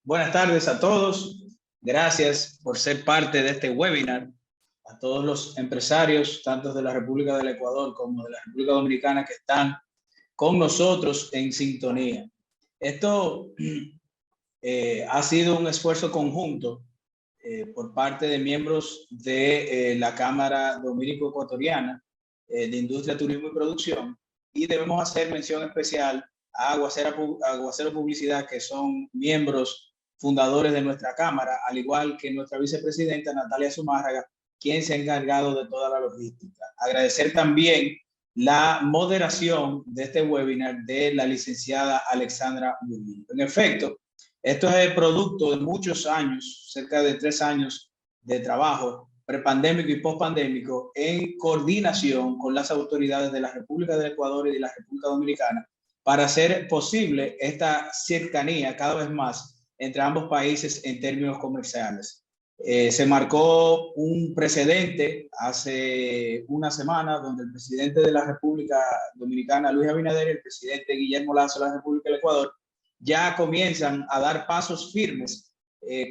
Buenas tardes a todos. Gracias por ser parte de este webinar. A todos los empresarios, tanto de la República del Ecuador como de la República Dominicana, que están con nosotros en sintonía. Esto ha sido un esfuerzo conjunto por parte de miembros de la Cámara Dominico-Ecuatoriana de Industria, Turismo y Producción, y debemos hacer mención especial a Aguacero Publicidad, que son miembros fundadores de nuestra Cámara, al igual que nuestra vicepresidenta Natalia Zumárraga, quien se ha encargado de toda la logística. Agradecer también la moderación de este webinar de la licenciada Alexandra Murillo. En efecto, esto es el producto de muchos años, cerca de 3 años de trabajo prepandémico y postpandémico en coordinación con las autoridades de la República del Ecuador y de la República Dominicana para hacer posible esta cercanía cada vez más entre ambos países en términos comerciales. Se marcó un precedente hace una semana donde el presidente de la República Dominicana, Luis Abinader, y el presidente Guillermo Lasso de la República del Ecuador ya comienzan a dar pasos firmes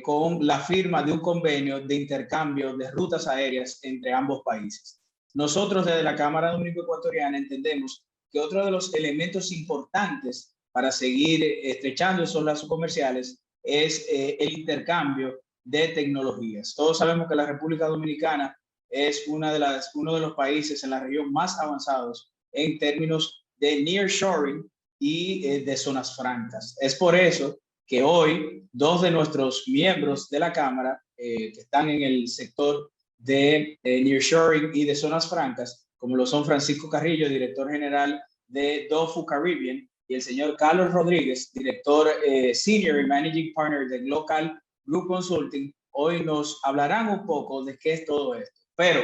con la firma de un convenio de intercambio de rutas aéreas entre ambos países. Nosotros desde la Cámara Dominico-Ecuatoriana entendemos que otro de los elementos importantes para seguir estrechando esos lazos comerciales es el intercambio de tecnologías. Todos sabemos que la República Dominicana es uno de los países en la región más avanzados en términos de nearshoring y de zonas francas. Es por eso que hoy 2 de nuestros miembros de la Cámara que están en el sector de nearshoring y de zonas francas, como lo son Francisco Carrillo, director general de DOFU Caribbean, y el señor Carlos Rodríguez, director senior y managing partner de Global Group Consulting, hoy nos hablarán un poco de qué es todo esto. Pero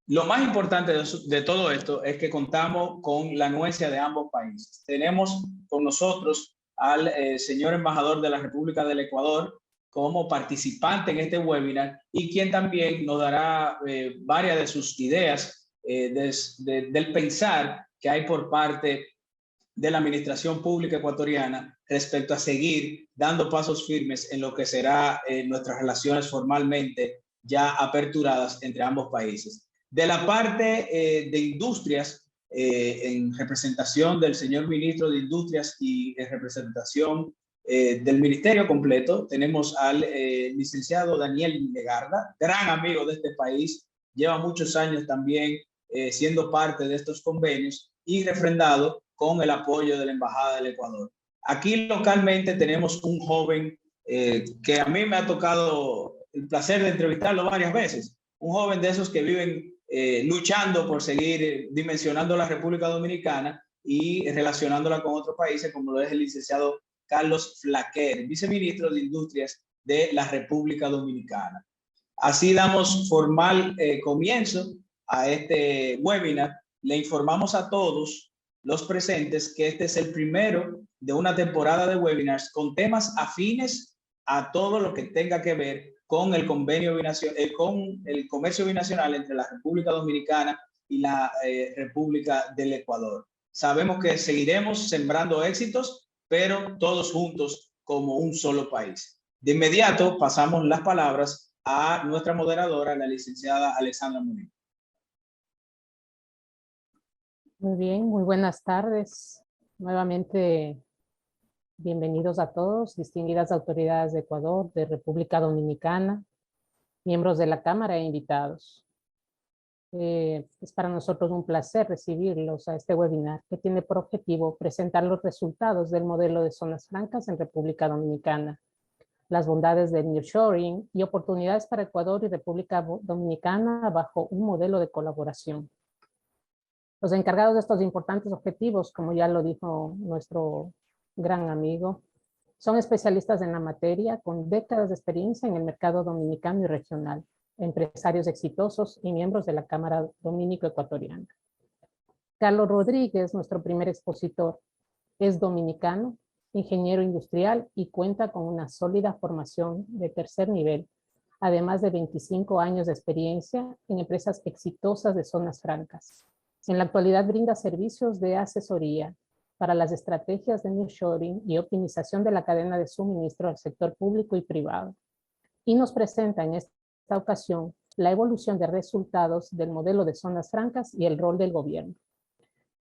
lo más importante de todo esto es que contamos con la anuencia de ambos países. Tenemos con nosotros al señor embajador de la República del Ecuador como participante en este webinar y quien también nos dará varias de sus ideas del pensar que hay por parte de la administración pública ecuatoriana respecto a seguir dando pasos firmes en lo que será nuestras relaciones formalmente ya aperturadas entre ambos países. De la parte de industrias, en representación del señor ministro de Industrias y en representación del ministerio completo, tenemos al licenciado Daniel Legarda, gran amigo de este país, lleva muchos años también siendo parte de estos convenios y refrendado con el apoyo de la Embajada del Ecuador. Aquí localmente tenemos un joven que a mí me ha tocado el placer de entrevistarlo varias veces, un joven de esos que viven luchando por seguir dimensionando la República Dominicana y relacionándola con otros países, como lo es el licenciado Carlos Flaquer, viceministro de Industrias de la República Dominicana. Así damos formal comienzo a este webinar. Le informamos a todos los presentes que este es el primero de una temporada de webinars con temas afines a todo lo que tenga que ver con el convenio binacional, con el comercio binacional entre la República Dominicana y la República del Ecuador. Sabemos que seguiremos sembrando éxitos, pero todos juntos como un solo país. De inmediato pasamos las palabras a nuestra moderadora, la licenciada Alexandra Murillo. Muy bien, muy buenas tardes. Nuevamente, bienvenidos a todos, distinguidas autoridades de Ecuador, de República Dominicana, miembros de la Cámara e invitados. Es para nosotros un placer recibirlos a este webinar que tiene por objetivo presentar los resultados del modelo de zonas francas en República Dominicana, las bondades del nearshoring y oportunidades para Ecuador y República Dominicana bajo un modelo de colaboración. Los encargados de estos importantes objetivos, como ya lo dijo nuestro gran amigo, son especialistas en la materia con décadas de experiencia en el mercado dominicano y regional, empresarios exitosos y miembros de la Cámara Dominico-Ecuatoriana. Carlos Rodríguez, nuestro primer expositor, es dominicano, ingeniero industrial y cuenta con una sólida formación de tercer nivel, además de 25 años de experiencia en empresas exitosas de zonas francas. En la actualidad brinda servicios de asesoría para las estrategias de nearshoring y optimización de la cadena de suministro al sector público y privado. Y nos presenta en esta ocasión la evolución de resultados del modelo de zonas francas y el rol del gobierno.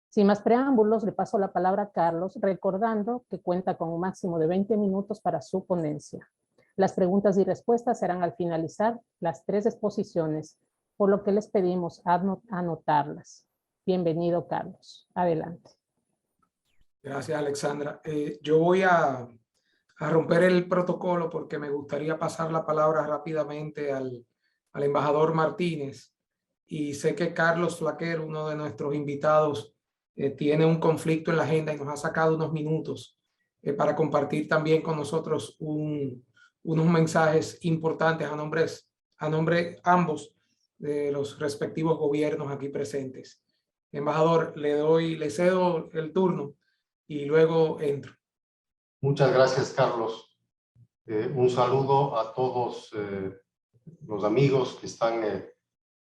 Sin más preámbulos, le paso la palabra a Carlos, recordando que cuenta con un máximo de 20 minutos para su ponencia. Las preguntas y respuestas serán al finalizar las 3 exposiciones, por lo que les pedimos anotarlas. Bienvenido, Carlos. Adelante. Gracias, Alexandra. Yo voy a romper el protocolo porque me gustaría pasar la palabra rápidamente al embajador Martínez. Y sé que Carlos Flaquer, uno de nuestros invitados, tiene un conflicto en la agenda y nos ha sacado unos minutos para compartir también con nosotros unos mensajes importantes a nombre ambos de los respectivos gobiernos aquí presentes. Embajador, le cedo el turno y luego entro. Muchas gracias, Carlos. Un saludo a todos los amigos que están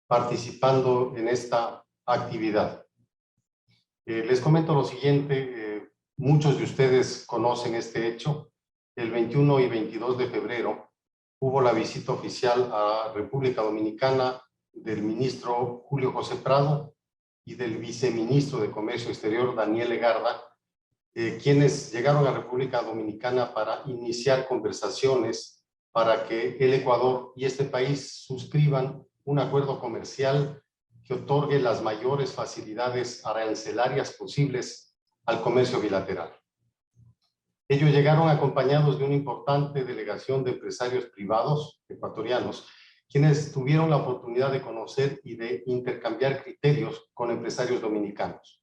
participando en esta actividad. Les comento lo siguiente, muchos de ustedes conocen este hecho. El 21 y 22 de febrero hubo la visita oficial a República Dominicana del ministro Julio José Prado y del viceministro de Comercio Exterior, Daniel Legarda, quienes llegaron a República Dominicana para iniciar conversaciones para que el Ecuador y este país suscriban un acuerdo comercial que otorgue las mayores facilidades arancelarias posibles al comercio bilateral. Ellos llegaron acompañados de una importante delegación de empresarios privados ecuatorianos, quienes tuvieron la oportunidad de conocer y de intercambiar criterios con empresarios dominicanos.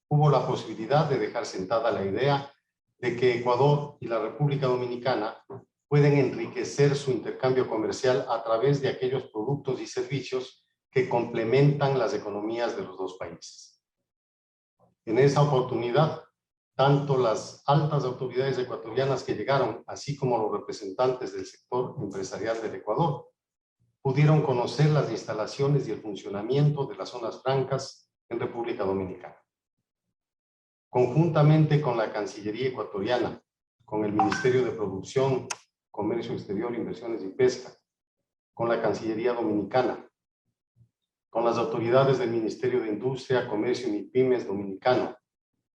Hubo la posibilidad de dejar sentada la idea de que Ecuador y la República Dominicana pueden enriquecer su intercambio comercial a través de aquellos productos y servicios que complementan las economías de los dos países. En esa oportunidad, tanto las altas autoridades ecuatorianas que llegaron, así como los representantes del sector empresarial del Ecuador, pudieron conocer las instalaciones y el funcionamiento de las zonas francas en República Dominicana. Conjuntamente con la Cancillería ecuatoriana, con el Ministerio de Producción, Comercio Exterior, Inversiones y Pesca, con la Cancillería Dominicana, con las autoridades del Ministerio de Industria, Comercio y MIPYMES dominicano,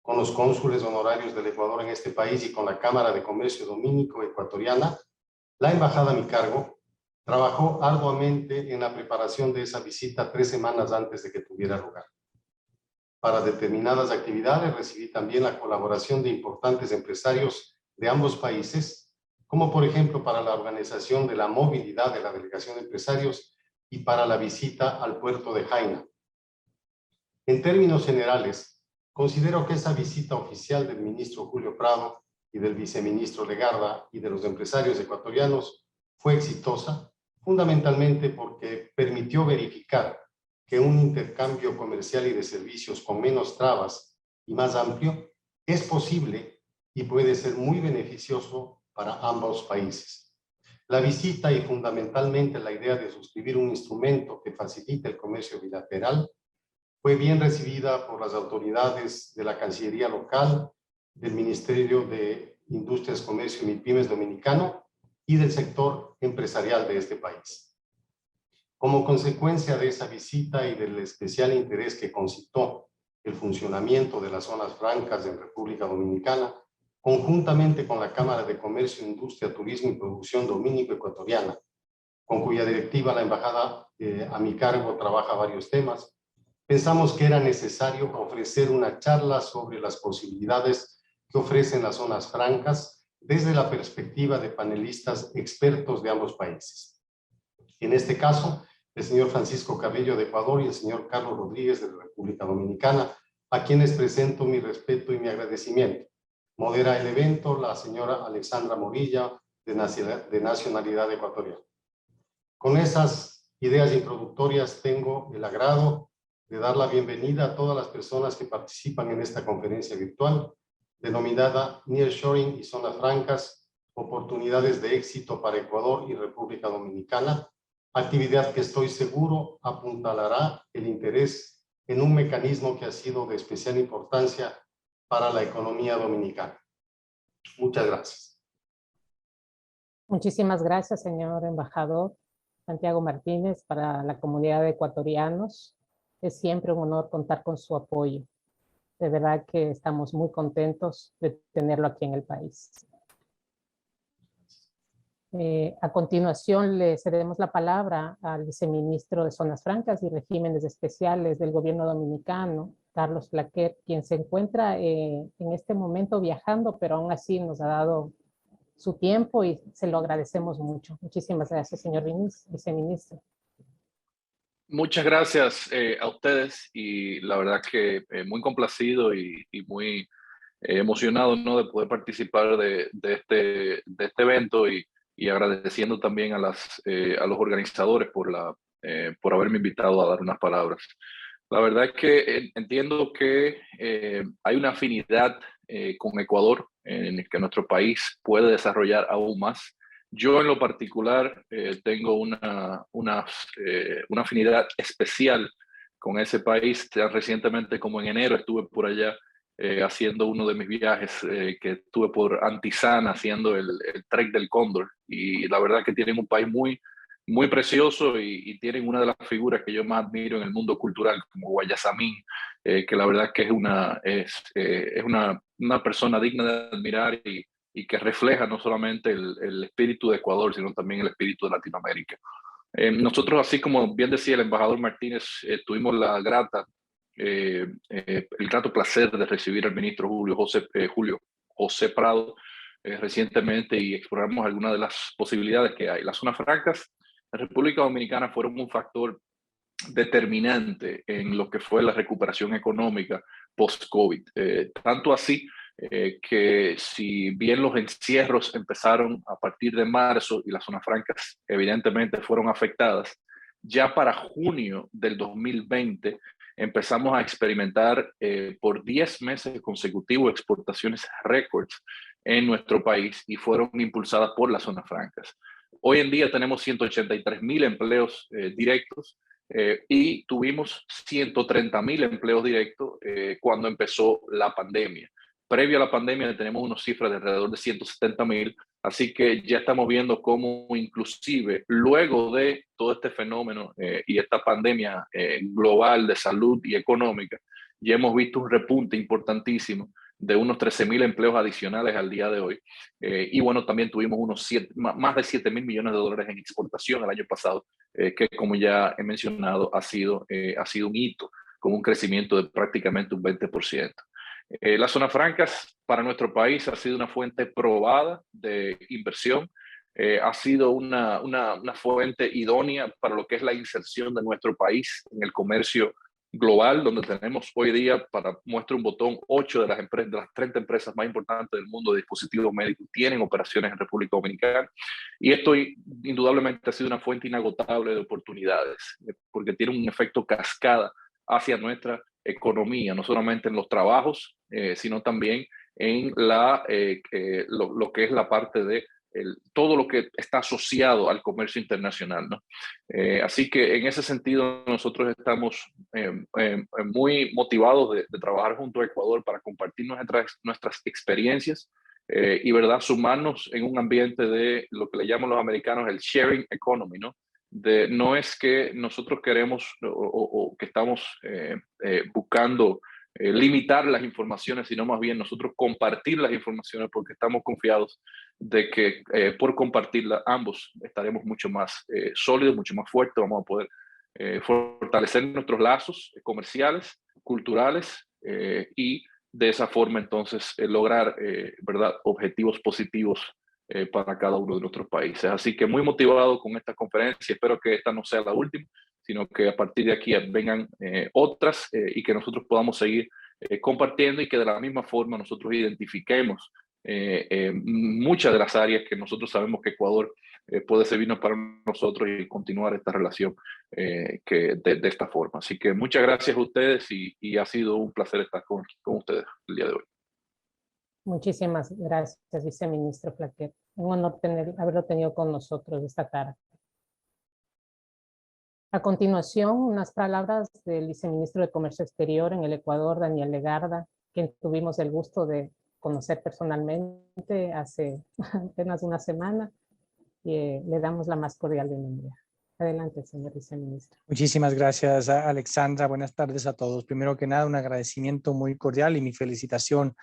con los cónsules honorarios del Ecuador en este país y con la Cámara de Comercio Dominico-Ecuatoriana, la embajada a mi cargo trabajó arduamente en la preparación de esa visita 3 semanas antes de que tuviera lugar. Para determinadas actividades recibí también la colaboración de importantes empresarios de ambos países, como por ejemplo para la organización de la movilidad de la delegación de empresarios y para la visita al puerto de Jaina. En términos generales, considero que esa visita oficial del ministro Julio Prado y del viceministro Legarda y de los empresarios ecuatorianos fue exitosa, fundamentalmente porque permitió verificar que un intercambio comercial y de servicios con menos trabas y más amplio es posible y puede ser muy beneficioso para ambos países. La visita y fundamentalmente la idea de suscribir un instrumento que facilite el comercio bilateral fue bien recibida por las autoridades de la Cancillería local, del Ministerio de Industrias, Comercio y MIPYMES dominicano y del sector empresarial de este país. Como consecuencia de esa visita y del especial interés que concitó el funcionamiento de las zonas francas en República Dominicana, conjuntamente con la Cámara de Comercio, Industria, Turismo y Producción Dominico-Ecuatoriana, con cuya directiva la embajada a mi cargo trabaja varios temas, pensamos que era necesario ofrecer una charla sobre las posibilidades que ofrecen las zonas francas desde la perspectiva de panelistas expertos de ambos países. En este caso, el señor Francisco Cabello de Ecuador y el señor Carlos Rodríguez de la República Dominicana, a quienes presento mi respeto y mi agradecimiento. Modera el evento la señora Alexandra Movilla, de nacionalidad ecuatoriana. Con esas ideas introductorias tengo el agrado de dar la bienvenida a todas las personas que participan en esta conferencia virtual, denominada Nearshoring y Zonas Francas, oportunidades de éxito para Ecuador y República Dominicana, actividad que estoy seguro apuntalará el interés en un mecanismo que ha sido de especial importancia para la economía dominicana. Muchas gracias. Muchísimas gracias, señor embajador Santiago Martínez. Para la comunidad de ecuatorianos es siempre un honor contar con su apoyo. De verdad que estamos muy contentos de tenerlo aquí en el país. A continuación le cedemos la palabra al viceministro de Zonas Francas y Regímenes Especiales del Gobierno Dominicano, Carlos Plaquet, quien se encuentra en este momento viajando, pero aún así nos ha dado su tiempo y se lo agradecemos mucho. Muchísimas gracias, señor viceministro. Muchas gracias a ustedes y la verdad que muy complacido y muy emocionado, ¿no?, de poder participar de este evento y agradeciendo también a los organizadores por haberme invitado a dar unas palabras. La verdad es que entiendo que hay una afinidad con Ecuador en el que nuestro país puede desarrollar aún más. Yo en lo particular tengo una afinidad especial con ese país. Ya recientemente, como en enero, estuve por allá haciendo uno de mis viajes que estuve por Antizana haciendo el Trek del Cóndor, y la verdad que tienen un país muy precioso y tienen una de las figuras que yo más admiro en el mundo cultural, como Guayasamín, que la verdad que es una persona digna de admirar y que refleja no solamente el espíritu de Ecuador, sino también el espíritu de Latinoamérica. Nosotros, así como bien decía el embajador Martínez, tuvimos el grato placer de recibir al ministro Julio José Prado recientemente, y exploramos algunas de las posibilidades que hay. Las zonas francas en República Dominicana fueron un factor determinante en lo que fue la recuperación económica post-COVID. Tanto así que si bien los encierros empezaron a partir de marzo y las zonas francas evidentemente fueron afectadas, ya para junio del 2020 empezamos a experimentar por 10 meses consecutivos exportaciones récords en nuestro país, y fueron impulsadas por las zonas francas. Hoy en día tenemos 183,000 empleos directos y tuvimos 130,000 empleos directos cuando empezó la pandemia. Previo a la pandemia tenemos unas cifras de alrededor de 170,000, así que ya estamos viendo cómo inclusive luego de todo este fenómeno y esta pandemia global de salud y económica, ya hemos visto un repunte importantísimo de unos 13,000 empleos adicionales al día de hoy. Y bueno, también tuvimos más de 7,000 millones de dólares en exportación el año pasado, que como ya he mencionado ha sido un hito, con un crecimiento de prácticamente un 20%. Las zonas francas para nuestro país ha sido una fuente probada de inversión, ha sido una fuente idónea para lo que es la inserción de nuestro país en el comercio global, donde tenemos hoy día, para muestra un botón, 8 de las 30 empresas más importantes del mundo de dispositivos médicos tienen operaciones en República Dominicana, y esto indudablemente ha sido una fuente inagotable de oportunidades, porque tiene un efecto cascada hacia nuestra economía, no solamente en los trabajos, sino también en lo que es la parte de todo lo que está asociado al comercio internacional, ¿no? Así que en ese sentido nosotros estamos muy motivados de trabajar junto a Ecuador para compartir nuestras experiencias y, ¿verdad?, sumarnos en un ambiente de lo que le llaman los americanos el sharing economy, ¿no? No es que nosotros queremos o que estamos buscando limitar las informaciones, sino más bien nosotros compartir las informaciones, porque estamos confiados de que por compartirlas ambos estaremos mucho más sólidos, mucho más fuertes, vamos a poder fortalecer nuestros lazos comerciales, culturales y de esa forma entonces lograr ¿verdad?, objetivos positivos para cada uno de nuestros países. Así que muy motivado con esta conferencia, espero que esta no sea la última, sino que a partir de aquí vengan otras y que nosotros podamos seguir compartiendo, y que de la misma forma nosotros identifiquemos muchas de las áreas que nosotros sabemos que Ecuador puede servirnos para nosotros y continuar esta relación de esta forma. Así que muchas gracias a ustedes y ha sido un placer estar con ustedes el día de hoy. Muchísimas gracias, viceministro Plaquet. Un honor haberlo tenido con nosotros esta tarde. A continuación, unas palabras del viceministro de Comercio Exterior en el Ecuador, Daniel Legarda, quien tuvimos el gusto de conocer personalmente hace apenas una semana, y le damos la más cordial bienvenida. Adelante, señor viceministro. Muchísimas gracias, Alexandra. Buenas tardes a todos. Primero que nada, un agradecimiento muy cordial y mi felicitación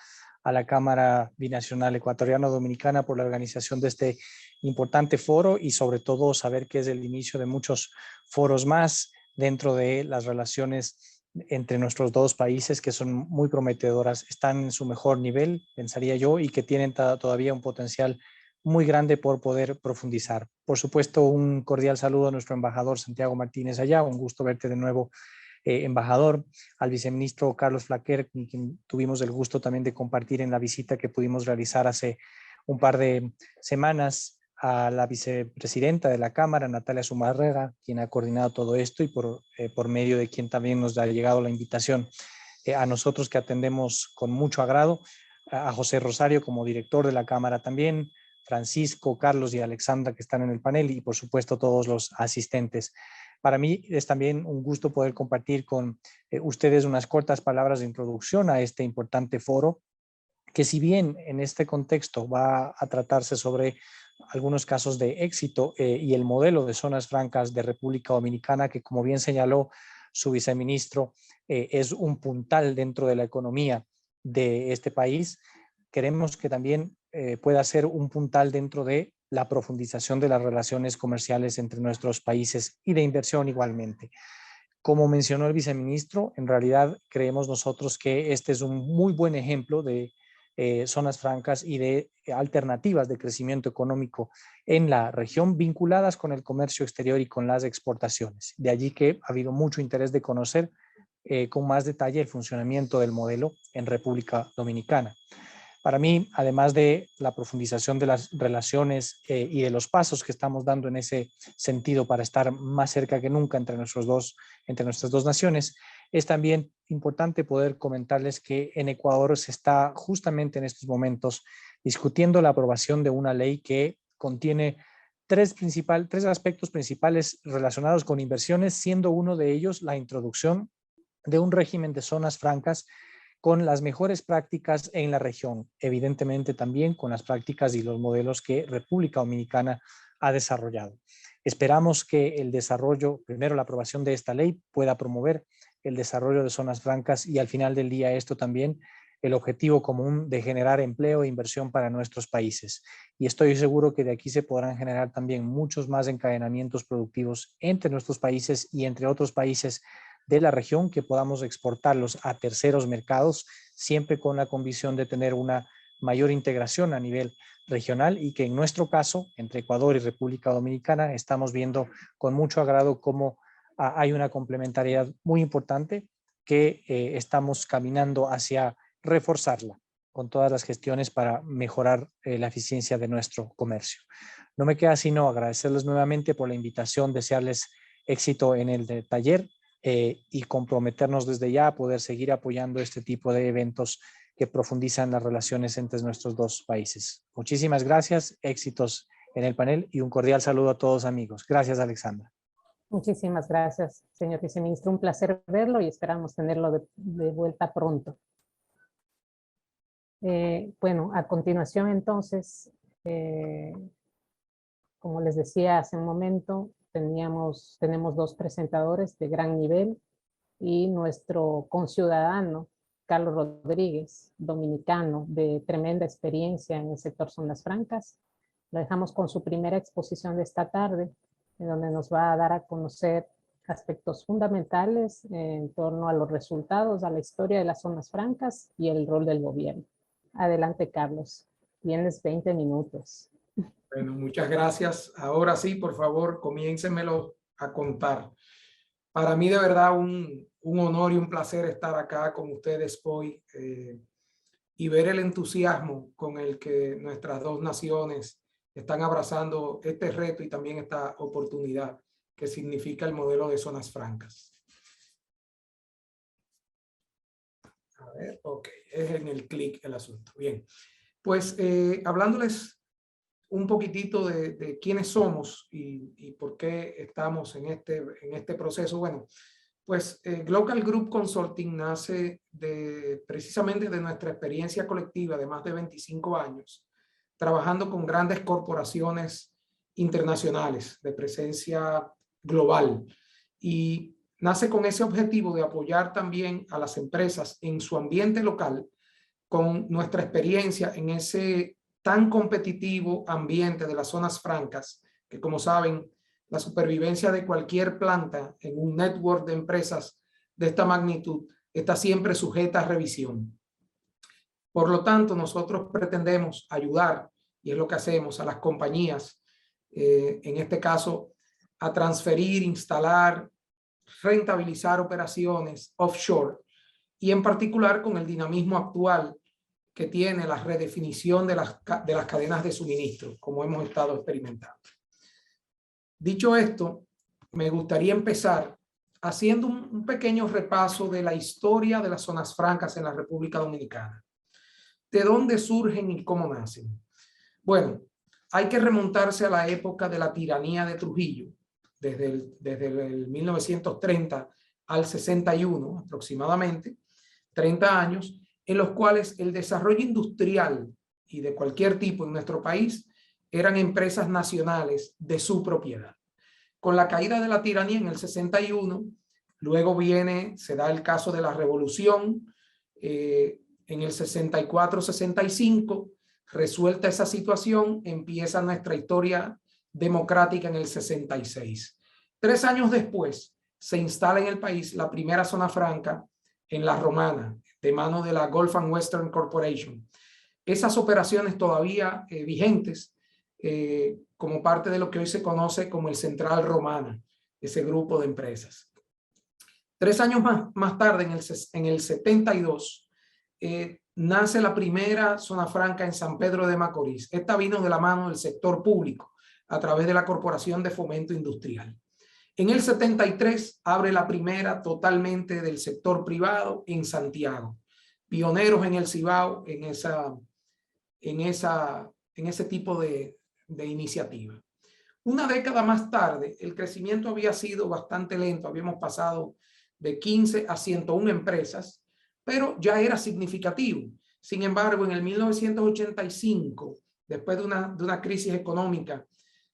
a la Cámara Binacional Ecuatoriano-Dominicana por la organización de este importante foro y sobre todo saber que es el inicio de muchos foros más dentro de las relaciones entre nuestros dos países que son muy prometedoras, están en su mejor nivel, pensaría yo, y que tienen todavía un potencial muy grande por poder profundizar. Por supuesto, un cordial saludo a nuestro embajador Santiago Martínez allá, un gusto verte de nuevo, embajador, al viceministro Carlos Flaquer, con quien tuvimos el gusto también de compartir en la visita que pudimos realizar hace un par de semanas, a la vicepresidenta de la Cámara, Natalia Zumarrega, quien ha coordinado todo esto y por medio de quien también nos ha llegado la invitación a nosotros que atendemos con mucho agrado, a José Rosario como director de la Cámara también, Francisco, Carlos y Alexandra que están en el panel y por supuesto todos los asistentes. Para mí es también un gusto poder compartir con ustedes unas cortas palabras de introducción a este importante foro, que si bien en este contexto va a tratarse sobre algunos casos de éxito y el modelo de zonas francas de República Dominicana, que como bien señaló su viceministro, es un puntal dentro de la economía de este país, queremos que también pueda ser un puntal dentro de la profundización de las relaciones comerciales entre nuestros países y de inversión igualmente. Como mencionó el viceministro, en realidad creemos nosotros que este es un muy buen ejemplo de zonas francas y de alternativas de crecimiento económico en la región vinculadas con el comercio exterior y con las exportaciones. De allí que ha habido mucho interés de conocer con más detalle el funcionamiento del modelo en República Dominicana. Para mí, además de la profundización de las relaciones y de los pasos que estamos dando en ese sentido para estar más cerca que nunca entre nuestras dos naciones, es también importante poder comentarles que en Ecuador se está justamente en estos momentos discutiendo la aprobación de una ley que contiene tres aspectos principales relacionados con inversiones, siendo uno de ellos la introducción de un régimen de zonas francas con las mejores prácticas en la región, evidentemente también con las prácticas y los modelos que República Dominicana ha desarrollado. Esperamos que el desarrollo, primero la aprobación de esta ley, pueda promover el desarrollo de zonas francas y al final del día esto también el objetivo común de generar empleo e inversión para nuestros países. Y estoy seguro que de aquí se podrán generar también muchos más encadenamientos productivos entre nuestros países y entre otros países de la región que podamos exportarlos a terceros mercados, siempre con la convicción de tener una mayor integración a nivel regional y que en nuestro caso, entre Ecuador y República Dominicana, estamos viendo con mucho agrado cómo hay una complementariedad muy importante que estamos caminando hacia reforzarla con todas las gestiones para mejorar la eficiencia de nuestro comercio. No me queda sino agradecerles nuevamente por la invitación, desearles éxito en el taller y comprometernos desde ya a poder seguir apoyando este tipo de eventos que profundizan las relaciones entre nuestros dos países. Muchísimas gracias, éxitos en el panel y un cordial saludo a todos amigos. Gracias, Alexandra. Muchísimas gracias, señor viceministro. Un placer verlo y esperamos tenerlo de vuelta pronto. Bueno, a continuación entonces, como les decía hace un momento, tenemos dos presentadores de gran nivel y nuestro conciudadano, Carlos Rodríguez, dominicano de tremenda experiencia en el sector zonas francas. Lo dejamos con su primera exposición de esta tarde, en donde nos va a dar a conocer aspectos fundamentales en torno a los resultados, a la historia de las zonas francas y el rol del gobierno. Adelante, Carlos. Tienes 20 minutos. Bueno, muchas gracias. Ahora sí, por favor, comiéncenmelo a contar. Para mí de verdad un honor y un placer estar acá con ustedes hoy y ver el entusiasmo con el que nuestras dos naciones están abrazando este reto y también esta oportunidad que significa el modelo de zonas francas. A ver, ok, es en el clic el asunto. Bien, pues hablándoles un poquitito de quiénes somos y por qué estamos en este proceso. Bueno, Pues Global Group Consulting nace precisamente de nuestra experiencia colectiva de más de 25 años, trabajando con grandes corporaciones internacionales de presencia global, y nace con ese objetivo de apoyar también a las empresas en su ambiente local con nuestra experiencia en ese tan competitivo ambiente de las zonas francas, que como saben, la supervivencia de cualquier planta en un network de empresas de esta magnitud está siempre sujeta a revisión. Por lo tanto, nosotros pretendemos ayudar, y es lo que hacemos, a las compañías, en este caso, a transferir, instalar, rentabilizar operaciones offshore, y en particular con el dinamismo actual que tiene la redefinición de las cadenas de suministro, como hemos estado experimentando. Dicho esto, me gustaría empezar haciendo un pequeño repaso de la historia de las zonas francas en la República Dominicana. ¿De dónde surgen y cómo nacen? Bueno, hay que remontarse a la época de la tiranía de Trujillo, desde el 1930 al 61 aproximadamente, 30 años, en los cuales el desarrollo industrial y de cualquier tipo en nuestro país eran empresas nacionales de su propiedad. Con la caída de la tiranía en el 61, luego se da el caso de la revolución, en el 64-65, resuelta esa situación, empieza nuestra historia democrática en el 66. 3 años después, se instala en el país la primera zona franca en La Romana, de mano de la Gulf and Western Corporation. Esas operaciones todavía vigentes, como parte de lo que hoy se conoce como el Central Romana, ese grupo de empresas. 3 años más tarde, en el 72, nace la primera zona franca en San Pedro de Macorís. Esta vino de la mano del sector público a través de la Corporación de Fomento Industrial. En el 73 abre la primera totalmente del sector privado en Santiago. Pioneros en el Cibao en ese tipo de iniciativa. Una década más tarde, el crecimiento había sido bastante lento. Habíamos pasado de 15 a 101 empresas, pero ya era significativo. Sin embargo, en el 1985, después de una crisis económica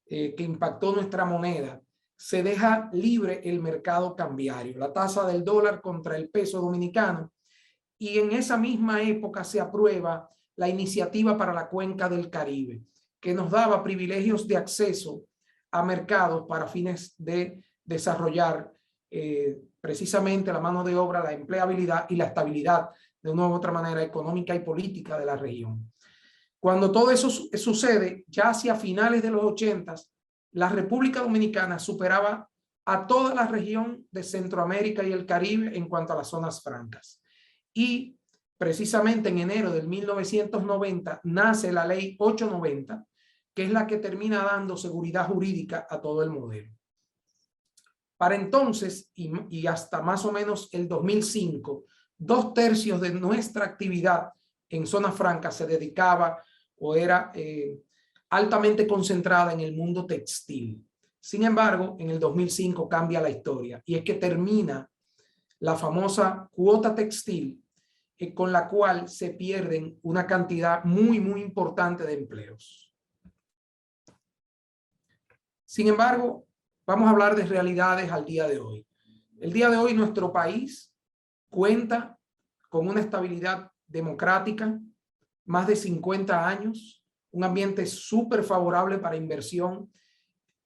que impactó nuestra moneda, se deja libre el mercado cambiario, la tasa del dólar contra el peso dominicano, y en esa misma época se aprueba la iniciativa para la Cuenca del Caribe, que nos daba privilegios de acceso a mercados para fines de desarrollar precisamente la mano de obra, la empleabilidad y la estabilidad de una u otra manera económica y política de la región. Cuando todo eso sucede, ya hacia finales de los 80, la República Dominicana superaba a toda la región de Centroamérica y el Caribe en cuanto a las zonas francas. Y precisamente en enero del 1990 nace la ley 890, que es la que termina dando seguridad jurídica a todo el modelo. Para entonces, y hasta más o menos el 2005, 2/3 de nuestra actividad en zona franca se dedicaba o era altamente concentrada en el mundo textil. Sin embargo, en el 2005 cambia la historia, y es que termina la famosa cuota textil, con la cual se pierden una cantidad muy importante de empleos. Sin embargo, vamos a hablar de realidades al día de hoy. El día de hoy nuestro país cuenta con una estabilidad democrática, más de 50 años, un ambiente súper favorable para inversión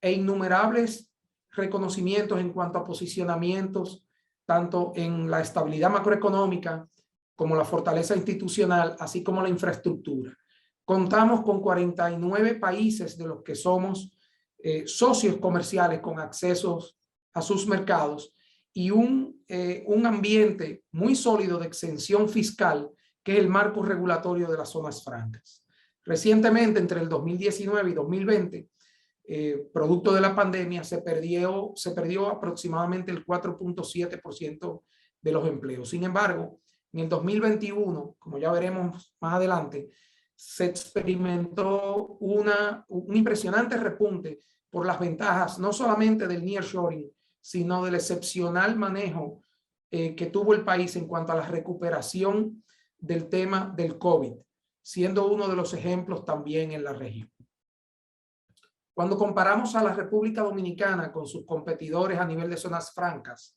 e innumerables reconocimientos en cuanto a posicionamientos, tanto en la estabilidad macroeconómica como la fortaleza institucional, así como la infraestructura. Contamos con 49 países de los que somos socios comerciales con accesos a sus mercados, y un ambiente muy sólido de exención fiscal, que es el marco regulatorio de las zonas francas. Recientemente, entre el 2019 y 2020, producto de la pandemia, se perdió aproximadamente el 4.7% de los empleos. Sin embargo, en el 2021, como ya veremos más adelante, se experimentó un impresionante repunte por las ventajas no solamente del nearshoring, sino del excepcional manejo que tuvo el país en cuanto a la recuperación del tema del COVID, siendo uno de los ejemplos también en la región. Cuando comparamos a la República Dominicana con sus competidores a nivel de zonas francas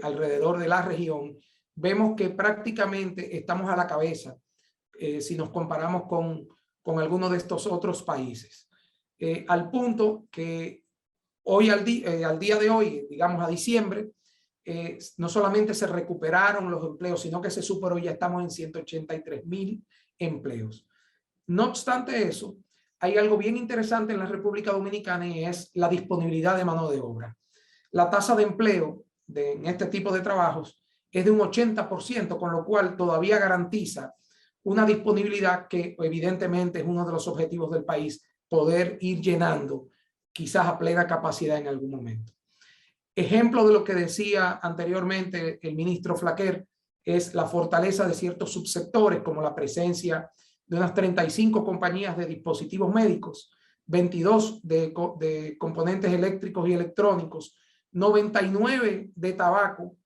alrededor de la región, vemos que prácticamente estamos a la cabeza si nos comparamos con algunos de estos otros países. Al punto que hoy al día de hoy, digamos a diciembre, no solamente se recuperaron los empleos, sino que se superó, ya estamos en 183,000 empleos. No obstante eso, hay algo bien interesante en la República Dominicana y es la disponibilidad de mano de obra. La tasa de empleo en este tipo de trabajos es de un 80%, con lo cual todavía garantiza una disponibilidad que evidentemente es uno de los objetivos del país, poder ir llenando quizás a plena capacidad en algún momento. Ejemplo de lo que decía anteriormente el ministro Flaquer es la fortaleza de ciertos subsectores, como la presencia de unas 35 compañías de dispositivos médicos, 22 de componentes eléctricos y electrónicos, 99 de tabaco,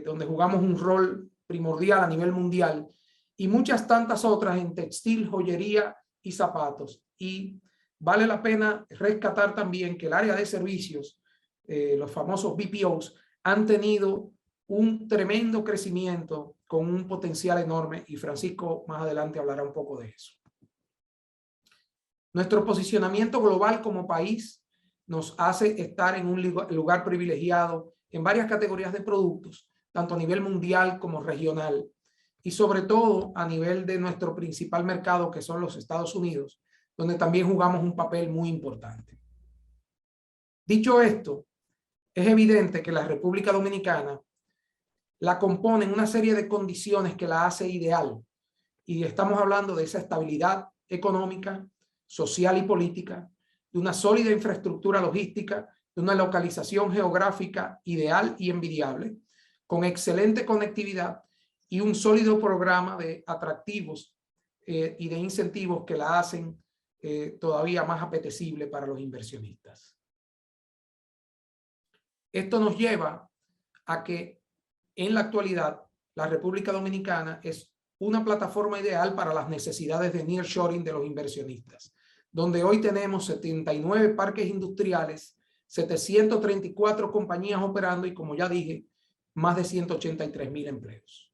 donde jugamos un rol primordial a nivel mundial, y muchas tantas otras en textil, joyería y zapatos. Y vale la pena rescatar también que el área de servicios, los famosos BPOs, han tenido un tremendo crecimiento con un potencial enorme, y Francisco más adelante hablará un poco de eso. Nuestro posicionamiento global como país nos hace estar en un lugar privilegiado en varias categorías de productos, tanto a nivel mundial como regional, y sobre todo a nivel de nuestro principal mercado, que son los Estados Unidos, donde también jugamos un papel muy importante. Dicho esto, es evidente que la República Dominicana la componen una serie de condiciones que la hace ideal, y estamos hablando de esa estabilidad económica, social y política, de una sólida infraestructura logística, de una localización geográfica ideal y envidiable, con excelente conectividad y un sólido programa de atractivos y de incentivos que la hacen todavía más apetecible para los inversionistas. Esto nos lleva a que en la actualidad la República Dominicana es una plataforma ideal para las necesidades de nearshoring de los inversionistas, donde hoy tenemos 79 parques industriales, 734 compañías operando y, como ya dije, más de 183,000 empleos.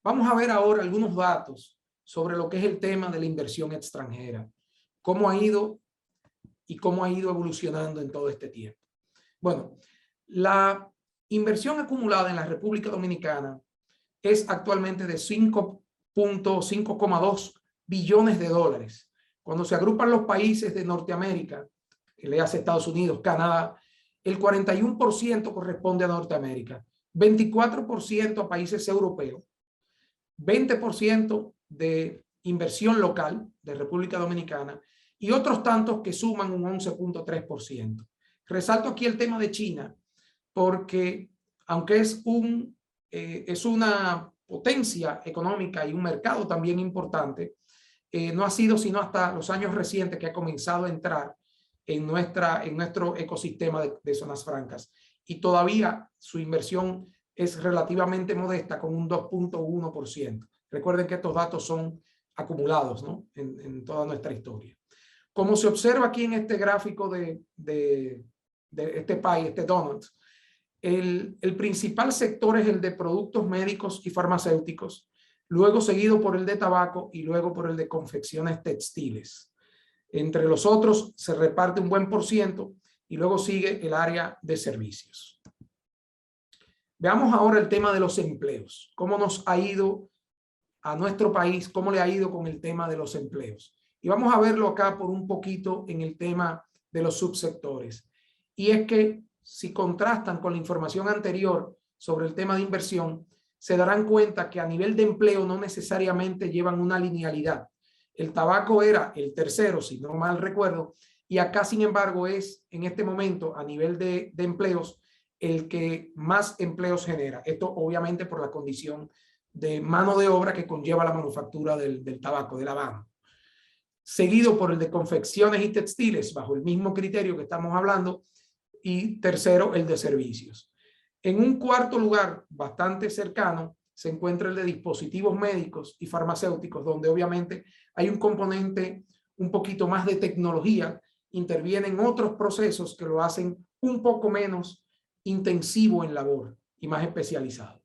Vamos a ver ahora algunos datos sobre lo que es el tema de la inversión extranjera, cómo ha ido evolucionando en todo este tiempo. Bueno, la inversión acumulada en la República Dominicana es actualmente de 5,2 billones de dólares. Cuando se agrupan los países de Norteamérica, que le hace Estados Unidos, Canadá, el 41% corresponde a Norteamérica, 24% a países europeos, 20% de inversión local de República Dominicana y otros tantos que suman un 11,3%. Resalto aquí el tema de China, porque aunque es una potencia económica y un mercado también importante, no ha sido sino hasta los años recientes que ha comenzado a entrar en nuestro ecosistema de zonas francas, y todavía su inversión es relativamente modesta, con un 2,1%. Recuerden que estos datos son acumulados, ¿no? en toda nuestra historia. Como se observa aquí en este gráfico de este pie, este donut, el principal sector es el de productos médicos y farmacéuticos, luego seguido por el de tabaco y luego por el de confecciones textiles. Entre los otros se reparte un buen % y luego sigue el área de servicios. Veamos ahora el tema de los empleos. ¿Cómo nos ha ido a nuestro país? ¿Cómo le ha ido con el tema de los empleos? Y vamos a verlo acá por un poquito en el tema de los subsectores. Y es que si contrastan con la información anterior sobre el tema de inversión, se darán cuenta que a nivel de empleo no necesariamente llevan una linealidad. El tabaco era el tercero, si no mal recuerdo, y acá, sin embargo, es en este momento a nivel de empleos el que más empleos genera. Esto obviamente por la condición de mano de obra que conlleva la manufactura del tabaco, del habano. Seguido por el de confecciones y textiles, bajo el mismo criterio que estamos hablando, y tercero, el de servicios. En un cuarto lugar, bastante cercano, se encuentra el de dispositivos médicos y farmacéuticos, donde obviamente hay un componente un poquito más de tecnología, intervienen otros procesos que lo hacen un poco menos intensivo en labor y más especializado.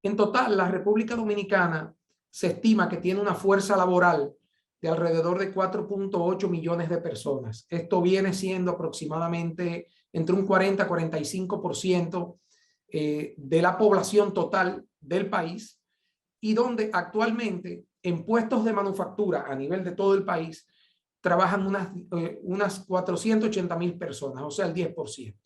En total, la República Dominicana se estima que tiene una fuerza laboral de alrededor de 4.8 millones de personas. Esto viene siendo aproximadamente entre un 40 y 45% de la población total del país, y donde actualmente en puestos de manufactura a nivel de todo el país trabajan unas 480,000 personas, o sea, el 10%.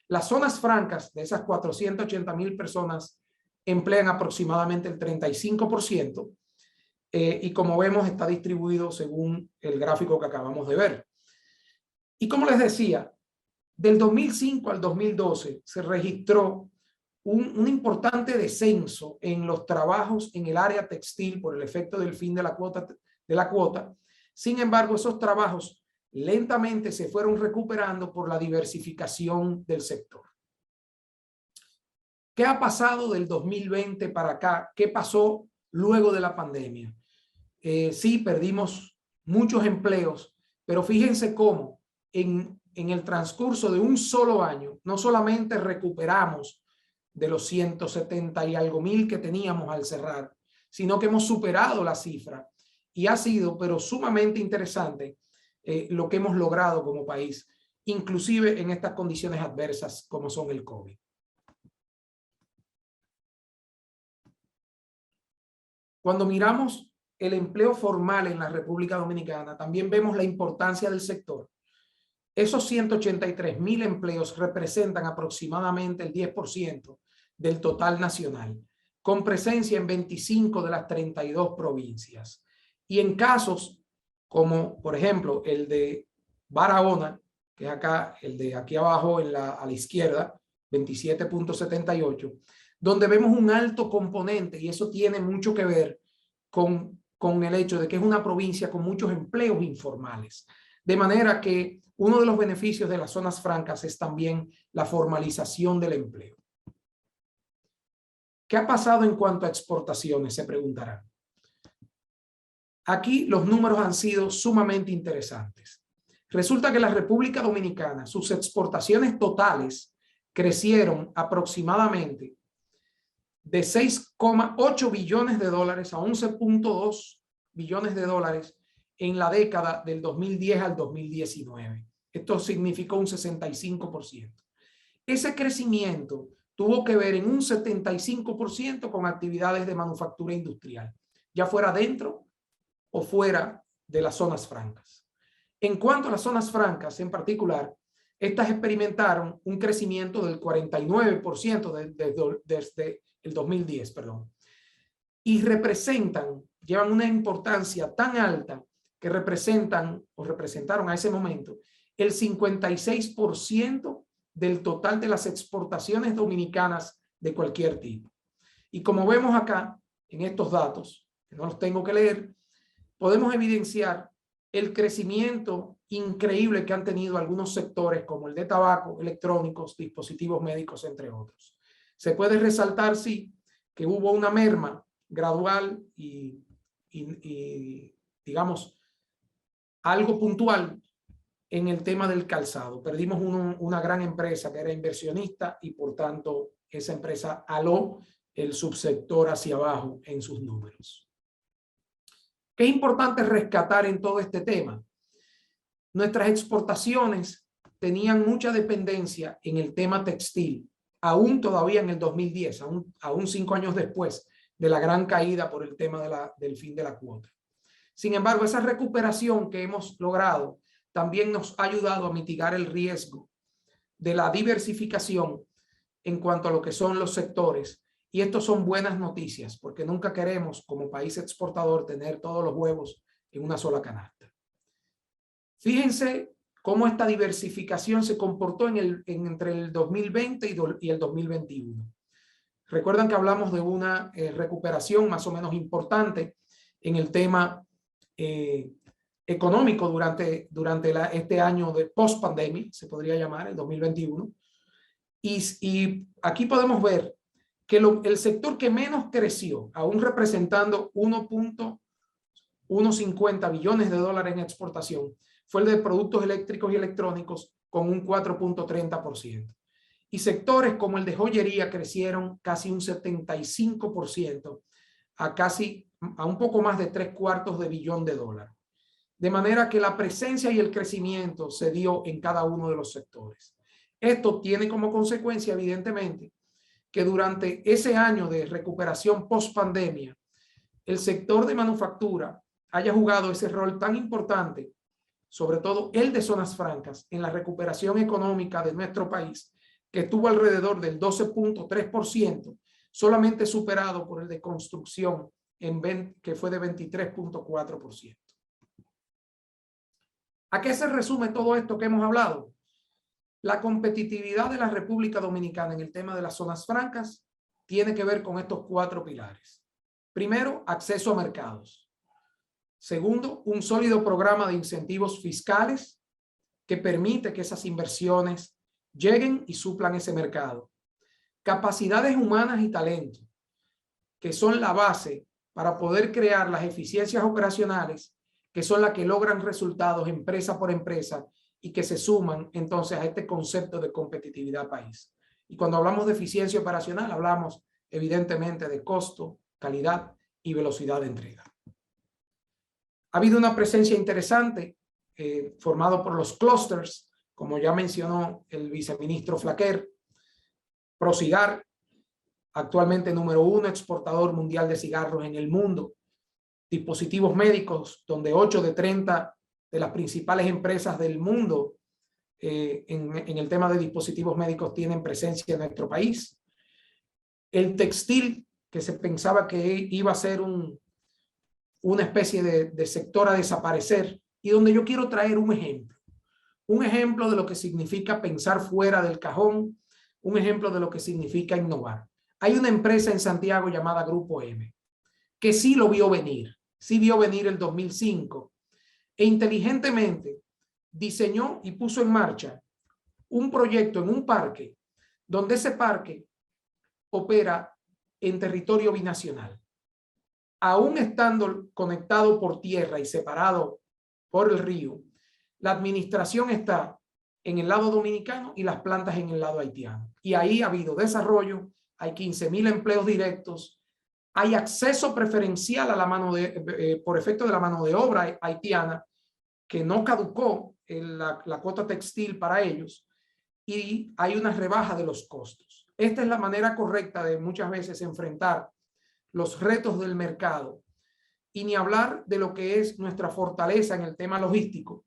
Las zonas francas de esas 480,000 personas emplean aproximadamente el 35%, y como vemos está distribuido según el gráfico que acabamos de ver. Y como les decía, del 2005 al 2012 se registró un importante descenso en los trabajos en el área textil por el efecto del fin de la cuota. Sin embargo, esos trabajos lentamente se fueron recuperando por la diversificación del sector. ¿Qué ha pasado del 2020 para acá? ¿Qué pasó luego de la pandemia? Sí, perdimos muchos empleos, pero fíjense cómo en el transcurso de un solo año, no solamente recuperamos de los 170 y algo mil que teníamos al cerrar, sino que hemos superado la cifra, y ha sido, pero sumamente interesante, lo que hemos logrado como país, inclusive en estas condiciones adversas como son el COVID. Cuando miramos el empleo formal en la República Dominicana, también vemos la importancia del sector. Esos 183,000 empleos representan aproximadamente el 10% del total nacional, con presencia en 25 de las 32 provincias. Y en casos como, por ejemplo, el de Barahona, que es acá, el de aquí abajo a la izquierda, 27.78, donde vemos un alto componente, y eso tiene mucho que ver con el hecho de que es una provincia con muchos empleos informales. De manera que uno de los beneficios de las zonas francas es también la formalización del empleo. ¿Qué ha pasado en cuanto a exportaciones? Se preguntarán. Aquí los números han sido sumamente interesantes. Resulta que la República Dominicana, sus exportaciones totales crecieron aproximadamente de 6,8 billones de dólares a 11,2 billones de dólares en la década del 2010 al 2019. Esto significó un 65%. Ese crecimiento tuvo que ver en un 75% con actividades de manufactura industrial, ya fuera dentro o fuera de las zonas francas. En cuanto a las zonas francas en particular, estas experimentaron un crecimiento del 49% desde el 2010, y llevan una importancia tan alta que representaron a ese momento el 56% del total de las exportaciones dominicanas de cualquier tipo. Y como vemos acá, en estos datos, que no los tengo que leer, podemos evidenciar el crecimiento increíble que han tenido algunos sectores como el de tabaco, electrónicos, dispositivos médicos, entre otros. Se puede resaltar, sí, que hubo una merma gradual y digamos, algo puntual en el tema del calzado. Perdimos una gran empresa que era inversionista y por tanto esa empresa aló el subsector hacia abajo en sus números. ¿Qué es importante rescatar en todo este tema? Nuestras exportaciones tenían mucha dependencia en el tema textil, aún todavía en el 2010, aún 5 años después de la gran caída por el tema del fin de la cuota. Sin embargo, esa recuperación que hemos logrado también nos ha ayudado a mitigar el riesgo de la diversificación en cuanto a lo que son los sectores. Y esto son buenas noticias, porque nunca queremos, como país exportador, tener todos los huevos en una sola canasta. Fíjense cómo esta diversificación se comportó entre el 2020 y el 2021. Recuerdan que hablamos de una recuperación más o menos importante en el tema económico durante este año de post-pandemia, se podría llamar, el 2021. Y aquí podemos ver que el sector que menos creció, aún representando 1.150 billones de dólares en exportación, fue el de productos eléctricos y electrónicos con un 4.30%. Y sectores como el de joyería crecieron casi un 75% a un poco más de 3/4 de billón de dólares. De manera que la presencia y el crecimiento se dio en cada uno de los sectores. Esto tiene como consecuencia, evidentemente, que durante ese año de recuperación post-pandemia, el sector de manufactura haya jugado ese rol tan importante, sobre todo el de zonas francas, en la recuperación económica de nuestro país, que estuvo alrededor del 12.3%, solamente superado por el de construcción, que fue de 23.4%. ¿A qué se resume todo esto que hemos hablado? La competitividad de la República Dominicana en el tema de las zonas francas tiene que ver con estos 4 pilares. Primero, acceso a mercados. Segundo, un sólido programa de incentivos fiscales que permite que esas inversiones lleguen y suplan ese mercado. Capacidades humanas y talento, que son la base para poder crear las eficiencias operacionales, que son las que logran resultados empresa por empresa y que se suman entonces a este concepto de competitividad país. Y cuando hablamos de eficiencia operacional, hablamos evidentemente de costo, calidad y velocidad de entrega. Ha habido una presencia interesante formado por los clusters, como ya mencionó el viceministro Flaquer. Procigar, actualmente número 1 exportador mundial de cigarros en el mundo. Dispositivos médicos, donde 8 de 30 de las principales empresas del mundo en el tema de dispositivos médicos tienen presencia en nuestro país. El textil, que se pensaba que iba a ser una especie de sector a desaparecer, y donde yo quiero traer un ejemplo de lo que significa pensar fuera del cajón, un ejemplo de lo que significa innovar. Hay una empresa en Santiago llamada Grupo M, que sí lo vio venir, sí vio venir el 2005, e inteligentemente diseñó y puso en marcha un proyecto en un parque, donde ese parque opera en territorio binacional. Aún estando conectado por tierra y separado por el río, la administración está en el lado dominicano y las plantas en el lado haitiano. Y ahí ha habido desarrollo, hay 15.000 empleos directos, hay acceso preferencial a la por efecto de la mano de obra haitiana, que no caducó la cuota textil para ellos, y hay una rebaja de los costos. Esta es la manera correcta de muchas veces enfrentar los retos del mercado, y ni hablar de lo que es nuestra fortaleza en el tema logístico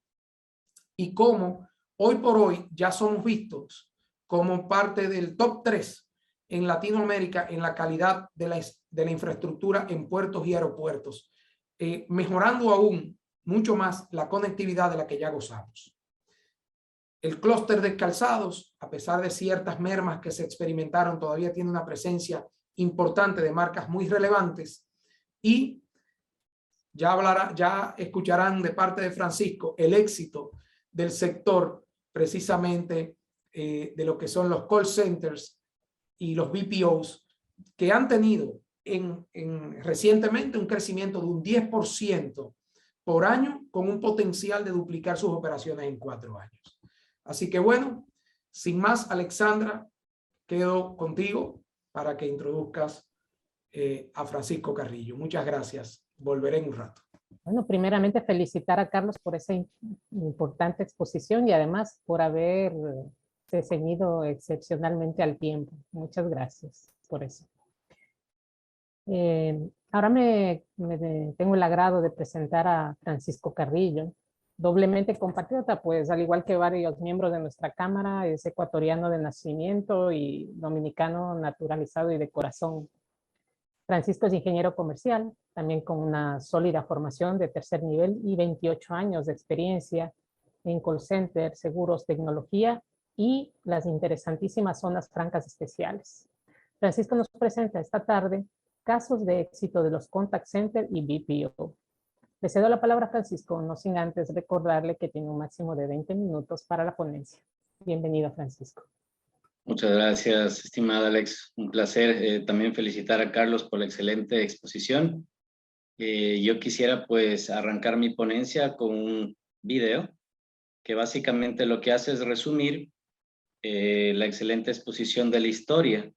y cómo hoy por hoy ya somos vistos como parte del top 3 en Latinoamérica en la calidad de la infraestructura en puertos y aeropuertos, mejorando aún mucho más la conectividad de la que ya gozamos. El clúster de calzados, a pesar de ciertas mermas que se experimentaron, todavía tiene una presencia importante de marcas muy relevantes, y ya escucharán de parte de Francisco el éxito del sector precisamente de lo que son los call centers y los BPOs, que han tenido recientemente un crecimiento de un 10% por año, con un potencial de duplicar sus operaciones en 4 años. Así que bueno, sin más, Alexandra, quedo contigo para que introduzcas a Francisco Carrillo. Muchas gracias. Volveré en un rato. Bueno, primeramente felicitar a Carlos por esa importante exposición y además por haberse ceñido excepcionalmente al tiempo. Muchas gracias por eso. Ahora tengo el agrado de presentar a Francisco Carrillo, doblemente compatriota, pues al igual que varios miembros de nuestra Cámara, es ecuatoriano de nacimiento y dominicano naturalizado y de corazón. Francisco es ingeniero comercial, también con una sólida formación de tercer nivel y 28 años de experiencia en call center, seguros, tecnología y las interesantísimas zonas francas especiales. Francisco nos presenta esta tarde casos de éxito de los contact center y BPO. Le cedo la palabra a Francisco, no sin antes recordarle que tiene un máximo de 20 minutos para la ponencia. Bienvenido, Francisco. Muchas gracias, estimada Alex. Un placer también felicitar a Carlos por la excelente exposición. Yo quisiera pues arrancar mi ponencia con un video que básicamente lo que hace es resumir la excelente exposición de la historia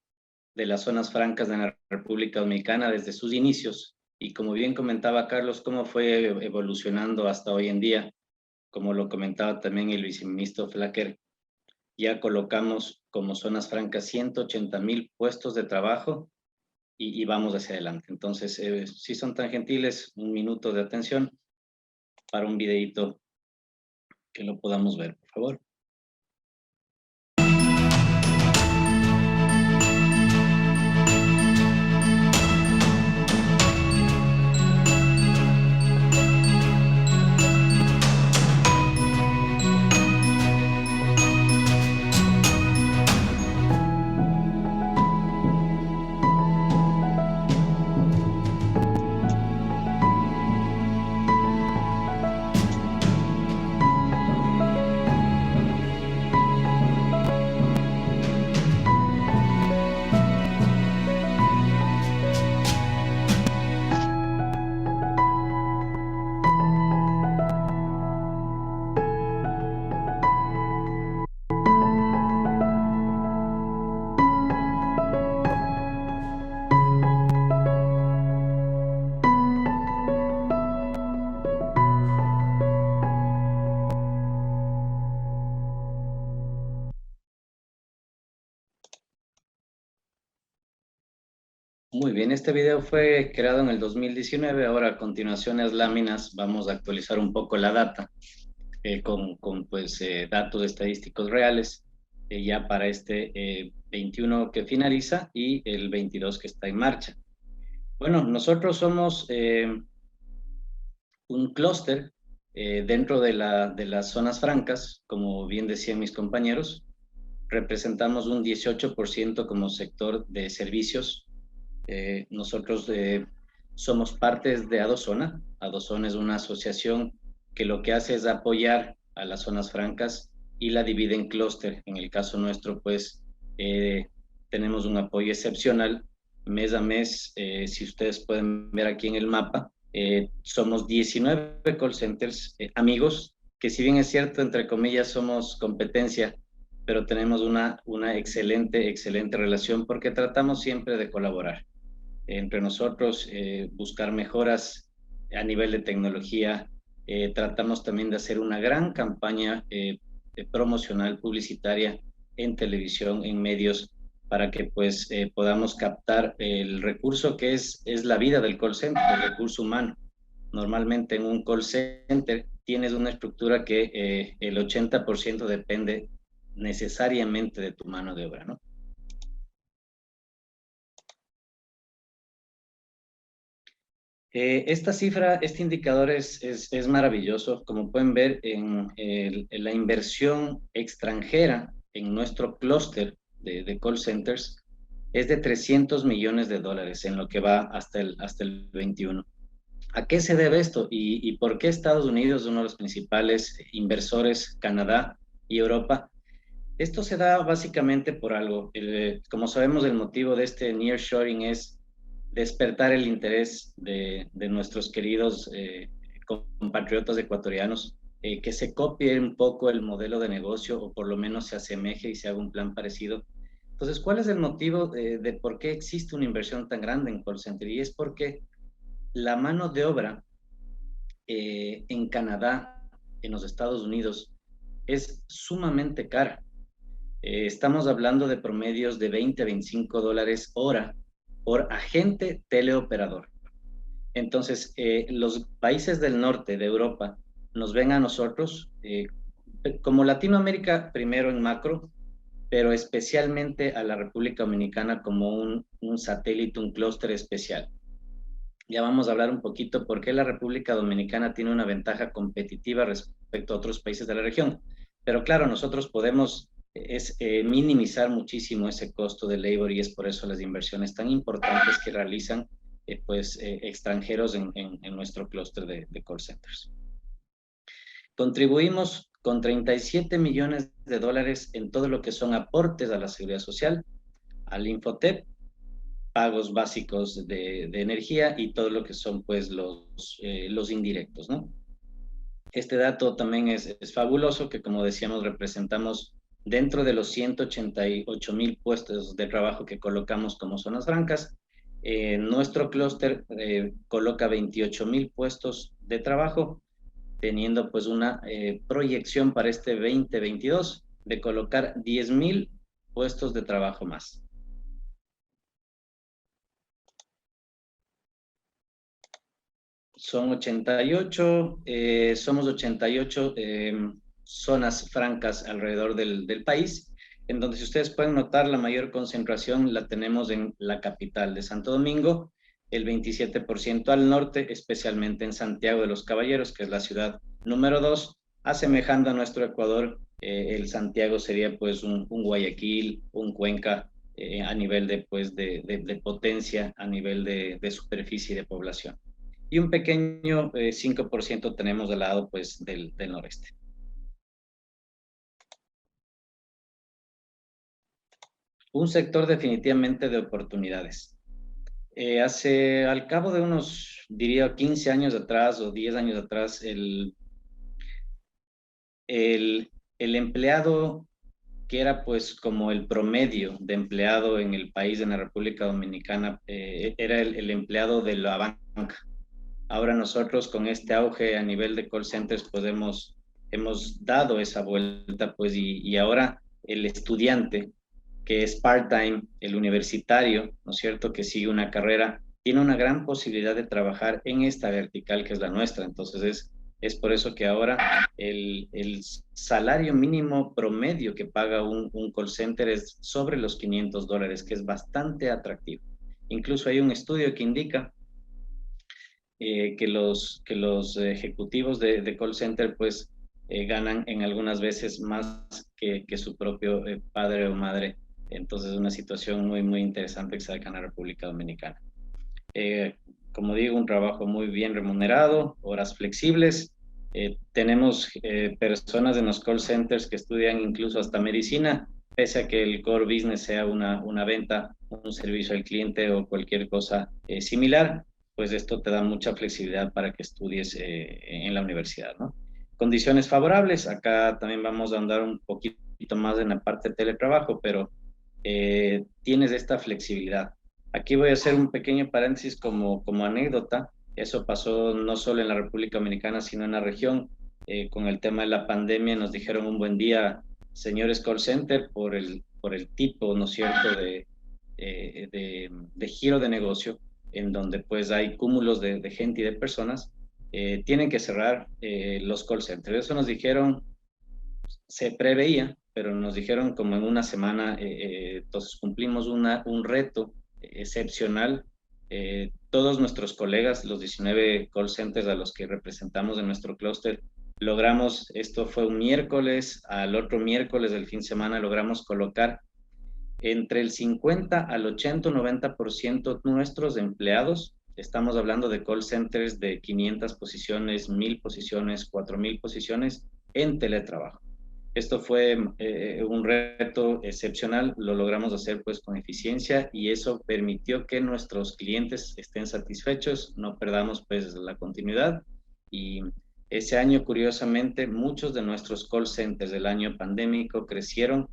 de las zonas francas de la República Dominicana desde sus inicios y, como bien comentaba Carlos, cómo fue evolucionando hasta hoy en día, como lo comentaba también el viceministro Flaquer. Ya colocamos como zonas francas 180,000 puestos de trabajo y vamos hacia adelante. Entonces, si son tan gentiles, un minuto de atención para un videito que lo podamos ver, por favor. Muy bien, este video fue creado en el 2019, ahora a continuación las láminas vamos a actualizar un poco la data con datos estadísticos reales ya para este 21 que finaliza y el 22 que está en marcha. Bueno, nosotros somos un clúster dentro de las zonas francas, como bien decían mis compañeros, representamos un 18% como sector de servicios. Nosotros somos partes de Adozona. Adozona es una asociación que lo que hace es apoyar a las zonas francas y la divide en clúster. En el caso nuestro, pues, tenemos un apoyo excepcional mes a mes. Si ustedes pueden ver aquí en el mapa, somos 19 call centers amigos, que si bien es cierto, entre comillas, somos competencia, pero tenemos una excelente relación porque tratamos siempre de colaborar entre nosotros, buscar mejoras a nivel de tecnología. Tratamos también de hacer una gran campaña promocional, publicitaria en televisión, en medios, para que pues podamos captar el recurso que es la vida del call center, el recurso humano. Normalmente en un call center tienes una estructura que el 80% depende necesariamente de tu mano de obra, ¿no? Esta cifra, este indicador es maravilloso. Como pueden ver, en la inversión extranjera en nuestro clúster de call centers es de $300 millones en lo que va hasta el 21. ¿A qué se debe esto? ¿Y por qué Estados Unidos es uno de los principales inversores, Canadá y Europa? Esto se da básicamente por algo. Como sabemos, el motivo de este nearshoring es despertar el interés de nuestros queridos compatriotas ecuatorianos, que se copie un poco el modelo de negocio o por lo menos se asemeje y se haga un plan parecido. Entonces, ¿cuál es el motivo de por qué existe una inversión tan grande en call center? Y es porque la mano de obra en Canadá, en los Estados Unidos, es sumamente cara. Estamos hablando de promedios de $20 a $25 hora por agente teleoperador. Entonces, los países del norte de Europa nos ven a nosotros como Latinoamérica primero en macro, pero especialmente a la República Dominicana como un satélite, un clúster especial. Ya vamos a hablar un poquito por qué la República Dominicana tiene una ventaja competitiva respecto a otros países de la región. Pero claro, nosotros podemos minimizar muchísimo ese costo de labor y es por eso las inversiones tan importantes que realizan extranjeros en nuestro clúster de call centers. Contribuimos con 37 millones de dólares en todo lo que son aportes a la seguridad social, al Infotep, pagos básicos de energía y todo lo que son pues los indirectos, ¿no? Este dato también es fabuloso, que como decíamos representamos dentro de los 188,000 puestos de trabajo que colocamos como zonas francas. Nuestro clúster coloca 28,000 puestos de trabajo, teniendo pues una proyección para este 2022 de colocar 10,000 puestos de trabajo más. Son 88, somos 88 zonas francas alrededor del país, en donde, si ustedes pueden notar, la mayor concentración la tenemos en la capital de Santo Domingo, el 27% al norte, especialmente en Santiago de los Caballeros, que es la ciudad número 2, asemejando a nuestro Ecuador. El Santiago sería pues un Guayaquil, un Cuenca, a nivel de potencia, a nivel de superficie y de población. Y un pequeño 5% tenemos del lado pues del noreste. Un sector definitivamente de oportunidades. Al cabo de unos, diría, 15 años atrás o 10 años atrás, el empleado que era pues como el promedio de empleado en el país, en la República Dominicana, era el empleado de la banca. Ahora nosotros, con este auge a nivel de call centers, pues hemos dado esa vuelta, pues, y ahora el estudiante que es part-time, el universitario, ¿no es cierto?, que sigue una carrera, tiene una gran posibilidad de trabajar en esta vertical que es la nuestra. Entonces es por eso que ahora el salario mínimo promedio que paga un call center es sobre los $500, que es bastante atractivo. Incluso hay un estudio que indica que los ejecutivos de call center pues ganan en algunas veces más que su propio padre o madre. Entonces es una situación muy, muy interesante que se da acá en la República Dominicana. Como digo, un trabajo muy bien remunerado, horas flexibles. Tenemos personas en los call centers que estudian incluso hasta medicina, pese a que el core business sea una venta, un servicio al cliente o cualquier cosa similar. Pues esto te da mucha flexibilidad para que estudies en la universidad, ¿no? Condiciones favorables, acá también vamos a andar un poquito más en la parte de teletrabajo, pero tienes esta flexibilidad. Aquí voy a hacer un pequeño paréntesis como anécdota. Eso pasó no solo en la República Dominicana, sino en la región. Con el tema de la pandemia nos dijeron un buen día, señores call center, por el tipo, ¿no es cierto?, de giro de negocio, en donde pues hay cúmulos de gente y de personas, tienen que cerrar los call centers. Eso nos dijeron, se preveía, pero nos dijeron como en una semana. Entonces cumplimos un reto excepcional. Todos nuestros colegas, los 19 call centers a los que representamos en nuestro clúster, logramos, esto fue un miércoles, al otro miércoles del fin de semana logramos colocar entre el 50 al 80 o 90% nuestros empleados. Estamos hablando de call centers de 500 posiciones, 1,000 posiciones, 4,000 posiciones en teletrabajo. Esto fue un reto excepcional, lo logramos hacer pues con eficiencia, y eso permitió que nuestros clientes estén satisfechos, no perdamos pues la continuidad. Y ese año, curiosamente, muchos de nuestros call centers del año pandémico crecieron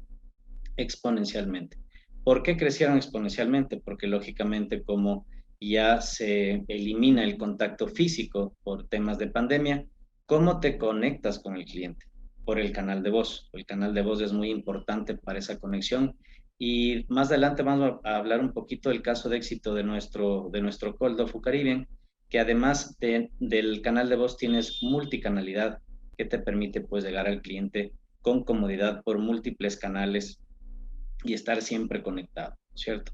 exponencialmente. ¿Por qué crecieron exponencialmente? Porque lógicamente, como ya se elimina el contacto físico por temas de pandemia, ¿cómo te conectas con el cliente? Por el canal de voz. El canal de voz es muy importante para esa conexión, y más adelante vamos a hablar un poquito del caso de éxito de nuestro call Dofu Caribbean, que además del canal de voz tienes multicanalidad, que te permite pues llegar al cliente con comodidad por múltiples canales y estar siempre conectado, ¿cierto?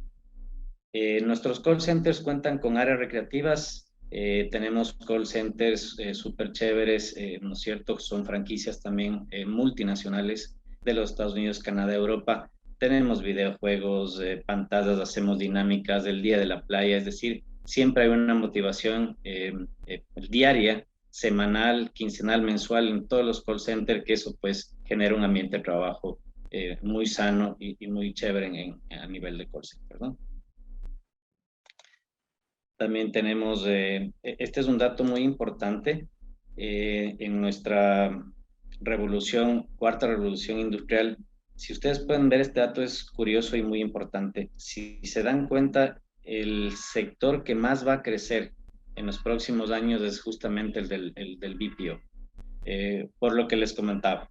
Nuestros call centers cuentan con áreas recreativas. Tenemos call centers súper chéveres, ¿no es cierto? Son franquicias también multinacionales de los Estados Unidos, Canadá, Europa. Tenemos videojuegos, pantallas, hacemos dinámicas del día de la playa, es decir, siempre hay una motivación diaria, semanal, quincenal, mensual en todos los call centers, que eso pues genera un ambiente de trabajo muy sano y muy chévere a nivel de call center, ¿no? También tenemos, este es un dato muy importante, en nuestra cuarta revolución industrial. Si ustedes pueden ver, este dato es curioso y muy importante. Si se dan cuenta, el sector que más va a crecer en los próximos años es justamente el del BPO, por lo que les comentaba.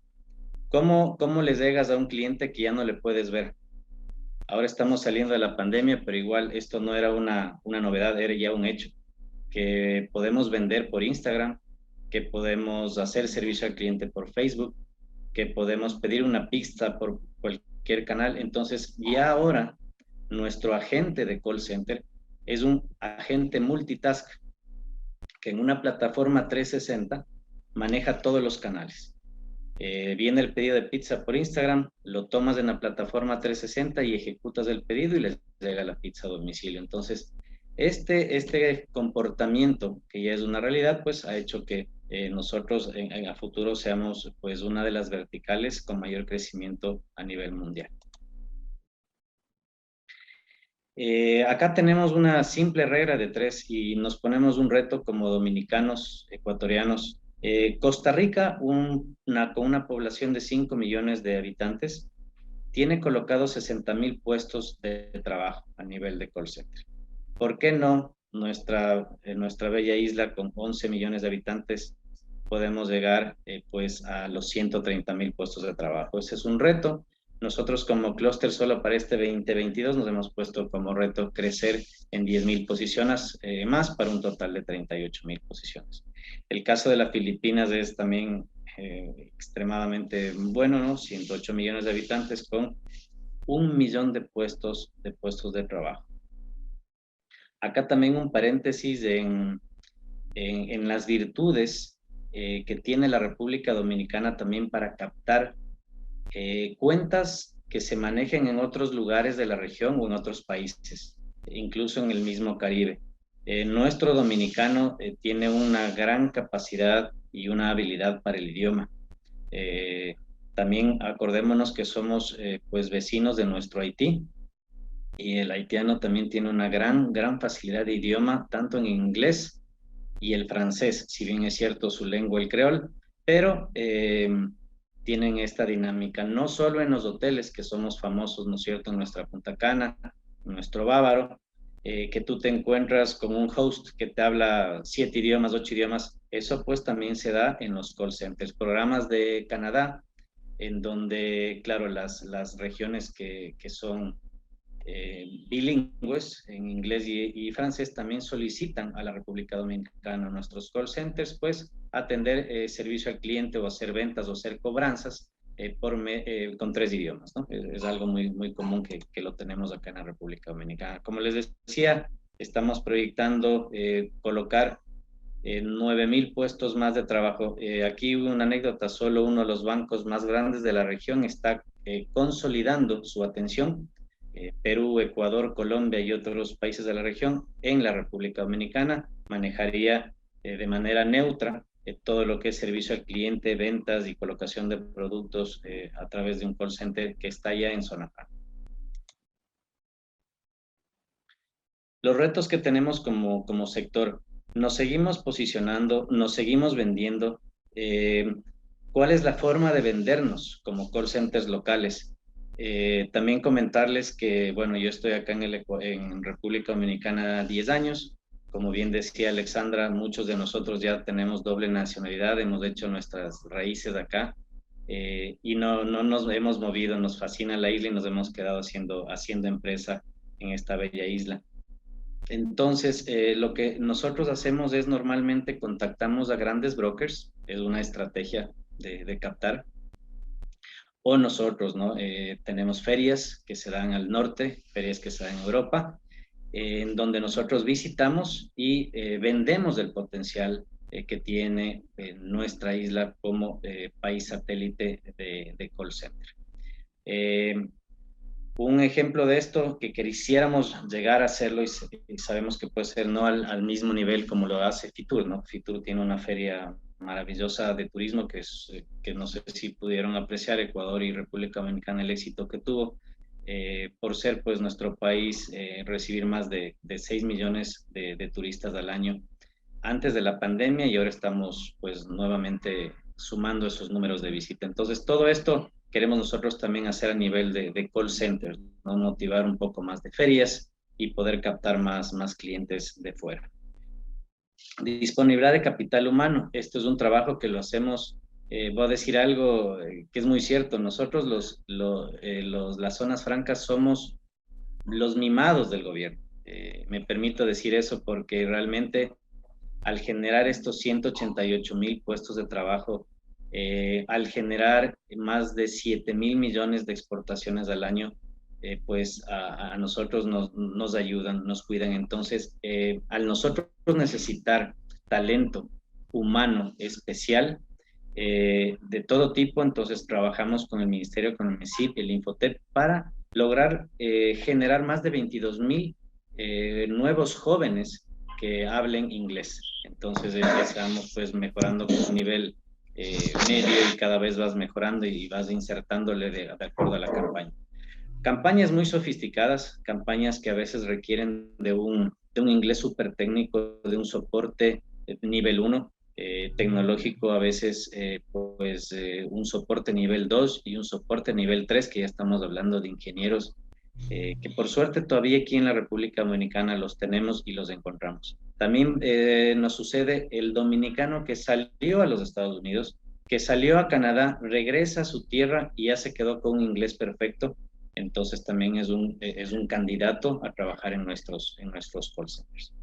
¿Cómo les llegas a un cliente que ya no le puedes ver? Ahora estamos saliendo de la pandemia, pero igual esto no era una novedad, era ya un hecho. Que podemos vender por Instagram, que podemos hacer servicio al cliente por Facebook, que podemos pedir una pizza por cualquier canal. Entonces, ya ahora nuestro agente de call center es un agente multitask que en una plataforma 360 maneja todos los canales. Viene el pedido de pizza por Instagram, lo tomas en la plataforma 360 y ejecutas el pedido y les llega la pizza a domicilio. Entonces, este comportamiento, que ya es una realidad, pues ha hecho que nosotros a futuro seamos pues una de las verticales con mayor crecimiento a nivel mundial. Acá tenemos una simple regla de 3 y nos ponemos un reto como dominicanos, ecuatorianos. Costa Rica, con una población de 5 millones de habitantes, tiene colocados 60,000 puestos de trabajo a nivel de call center. ¿Por qué no nuestra bella isla con 11 millones de habitantes podemos llegar pues a los 130,000 puestos de trabajo? Ese es un reto. Nosotros como clúster solo para este 2022 nos hemos puesto como reto crecer en 10,000 posiciones más para un total de 38,000 posiciones. El caso de las Filipinas es también extremadamente bueno, ¿no? 108 millones de habitantes con 1 millón de puestos de trabajo. Acá también un paréntesis en las virtudes que tiene la República Dominicana también para captar cuentas que se manejen en otros lugares de la región o en otros países, incluso en el mismo Caribe. Nuestro dominicano tiene una gran capacidad y una habilidad para el idioma. También acordémonos que somos pues vecinos de nuestro Haití, y el haitiano también tiene una gran facilidad de idioma, tanto en inglés y el francés, si bien es cierto su lengua el creol, pero tienen esta dinámica, no solo en los hoteles, que somos famosos, ¿no es cierto?, en nuestra Punta Cana, en nuestro Bávaro, que tú te encuentras con un host que te habla 7 idiomas, 8 idiomas, eso pues también se da en los call centers, programas de Canadá, en donde, claro, las regiones que son bilingües en inglés y francés también solicitan a la República Dominicana nuestros call centers, pues atender servicio al cliente o hacer ventas o hacer cobranzas con 3 idiomas, ¿no? Es algo muy común que lo tenemos acá en la República Dominicana. Como les decía, estamos proyectando colocar 9,000 puestos más de trabajo. Aquí una anécdota, solo uno de los bancos más grandes de la región está consolidando su atención, Perú, Ecuador, Colombia y otros países de la región, en la República Dominicana, manejaría de manera neutra todo lo que es servicio al cliente, ventas y colocación de productos a través de un call center que está ya en zona franca. Los retos que tenemos como sector, nos seguimos posicionando, nos seguimos vendiendo. ¿Cuál es la forma de vendernos como call centers locales? También comentarles que, bueno, yo estoy acá en República Dominicana 10 años. Como bien decía Alexandra, muchos de nosotros ya tenemos doble nacionalidad, hemos hecho nuestras raíces acá y no nos hemos movido, nos fascina la isla y nos hemos quedado haciendo empresa en esta bella isla. Entonces, lo que nosotros hacemos es normalmente contactamos a grandes brokers, es una estrategia de captar. O nosotros, ¿no? Tenemos ferias que se dan al norte, ferias que se dan en Europa, en donde nosotros visitamos y vendemos el potencial que tiene nuestra isla como país satélite de call center. Un ejemplo de esto que quisiéramos llegar a hacerlo y sabemos que puede ser no al mismo nivel como lo hace Fitur, ¿no? Fitur tiene una feria maravillosa de turismo que no sé si pudieron apreciar Ecuador y República Dominicana el éxito que tuvo por ser pues nuestro país recibir más de 6 millones de turistas al año antes de la pandemia y ahora estamos pues nuevamente sumando esos números de visita. Entonces todo esto queremos nosotros también hacer a nivel de call centers, ¿no? Motivar un poco más de ferias y poder captar más clientes de fuera. Disponibilidad de capital humano. Esto es un trabajo que lo hacemos, voy a decir algo que es muy cierto. Nosotros las zonas francas somos los mimados del gobierno. Me permito decir eso porque realmente al generar estos 188,000 puestos de trabajo, al generar más de 7,000 millones de exportaciones al año, pues a nosotros nos ayudan, nos cuidan. Entonces, al nosotros necesitar talento humano especial, de todo tipo, entonces trabajamos con el Ministerio, con el MESIP, el Infotep, para lograr generar más de 22,000 nuevos jóvenes que hablen inglés. Entonces empezamos pues mejorando con un nivel medio y cada vez vas mejorando y vas insertándole de acuerdo a la campaña. Campañas muy sofisticadas, campañas que a veces requieren de un inglés súper técnico, de un soporte nivel 1, tecnológico a veces un soporte nivel 2 y un soporte nivel 3, que ya estamos hablando de ingenieros que por suerte todavía aquí en la República Dominicana los tenemos y los encontramos. También nos sucede el dominicano que salió a los Estados Unidos, que salió a Canadá, regresa a su tierra y ya se quedó con un inglés perfecto, entonces también es un candidato a trabajar en nuestros call centers.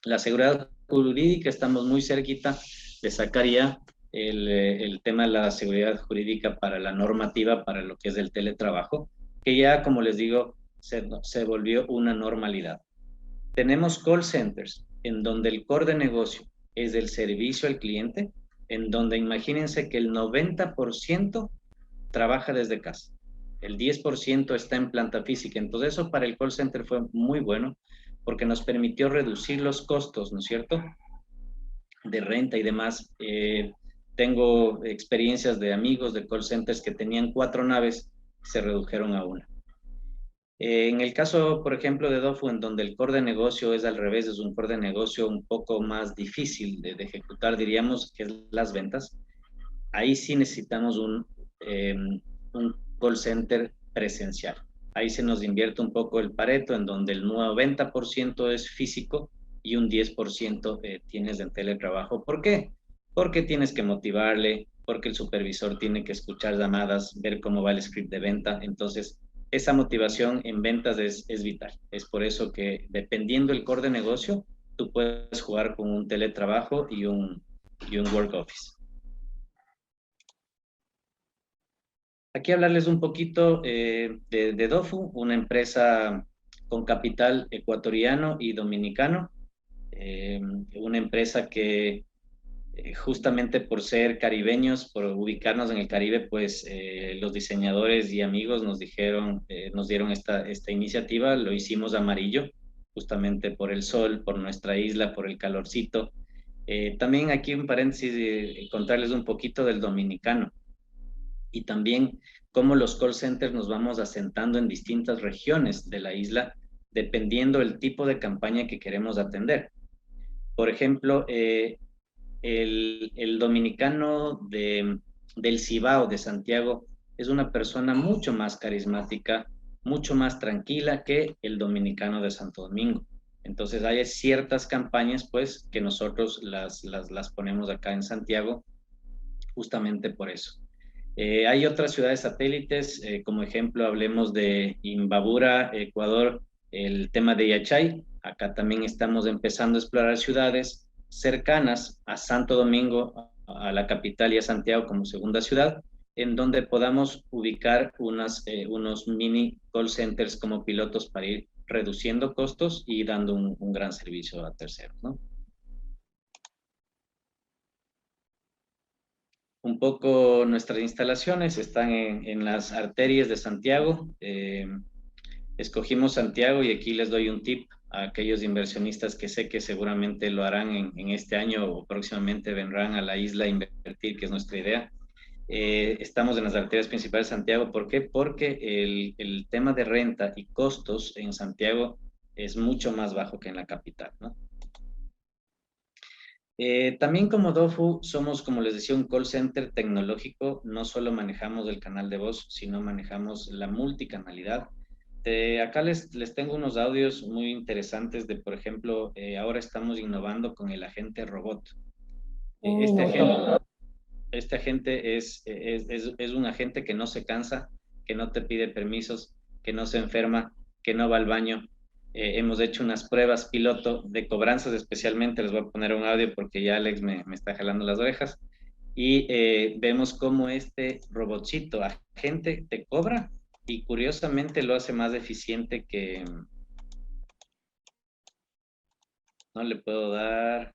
La seguridad jurídica, estamos muy cerquita de sacar ya el tema de la seguridad jurídica para la normativa, para lo que es el teletrabajo, que ya, como les digo, se volvió una normalidad. Tenemos call centers en donde el core de negocio es el servicio al cliente, en donde imagínense que el 90% trabaja desde casa, el 10% está en planta física. Entonces eso para el call center fue muy bueno porque nos permitió reducir los costos, ¿no es cierto?, de renta y demás. Tengo experiencias de amigos de call centers que tenían 4 naves, se redujeron a 1. En el caso, por ejemplo, de Dofu, en donde el core de negocio es al revés, es un core de negocio un poco más difícil de ejecutar, diríamos, que es las ventas, ahí sí necesitamos un call center presencial. Ahí se nos invierte un poco el Pareto, en donde el 90% es físico y un 10% tienes en teletrabajo. ¿Por qué? Porque tienes que motivarle, porque el supervisor tiene que escuchar llamadas, ver cómo va el script de venta. Entonces, esa motivación en ventas es vital. Es por eso que, dependiendo del core de negocio, tú puedes jugar con un teletrabajo y un work office. Aquí hablarles un poquito de Dofu, una empresa con capital ecuatoriano y dominicano, una empresa que justamente por ser caribeños, por ubicarnos en el Caribe, pues los diseñadores y amigos nos dieron esta iniciativa, lo hicimos amarillo, justamente por el sol, por nuestra isla, por el calorcito. También aquí un paréntesis, contarles un poquito del dominicano y también cómo los call centers nos vamos asentando en distintas regiones de la isla, dependiendo del tipo de campaña que queremos atender. Por ejemplo, el dominicano del Cibao, de Santiago, es una persona mucho más carismática, mucho más tranquila que el dominicano de Santo Domingo. Entonces hay ciertas campañas pues que nosotros las ponemos acá en Santiago justamente por eso. Hay otras ciudades satélites, como ejemplo hablemos de Imbabura, Ecuador, el tema de Yachay. Acá también estamos empezando a explorar ciudades cercanas a Santo Domingo, a la capital y a Santiago como segunda ciudad, en donde podamos ubicar unos mini call centers como pilotos para ir reduciendo costos y dando un gran servicio a terceros, ¿no? Un poco nuestras instalaciones están en las arterias de Santiago. Escogimos Santiago y aquí les doy un tip a aquellos inversionistas que sé que seguramente lo harán en este año o próximamente vendrán a la isla a invertir, que es nuestra idea. Estamos en las arterias principales de Santiago. ¿Por qué? Porque el tema de renta y costos en Santiago es mucho más bajo que en la capital, ¿no? También como DOFU somos, como les decía, un call center tecnológico. No solo manejamos el canal de voz, sino manejamos la multicanalidad. Acá les tengo unos audios muy interesantes de, por ejemplo, ahora estamos innovando con el agente robot. Este agente es un agente que no se cansa, que no te pide permisos, que no se enferma, que no va al baño. Hemos hecho unas pruebas piloto de cobranzas especialmente. Les voy a poner un audio porque ya Alex me está jalando las orejas. Y vemos cómo este robotcito agente te cobra y curiosamente lo hace más eficiente que... No le puedo dar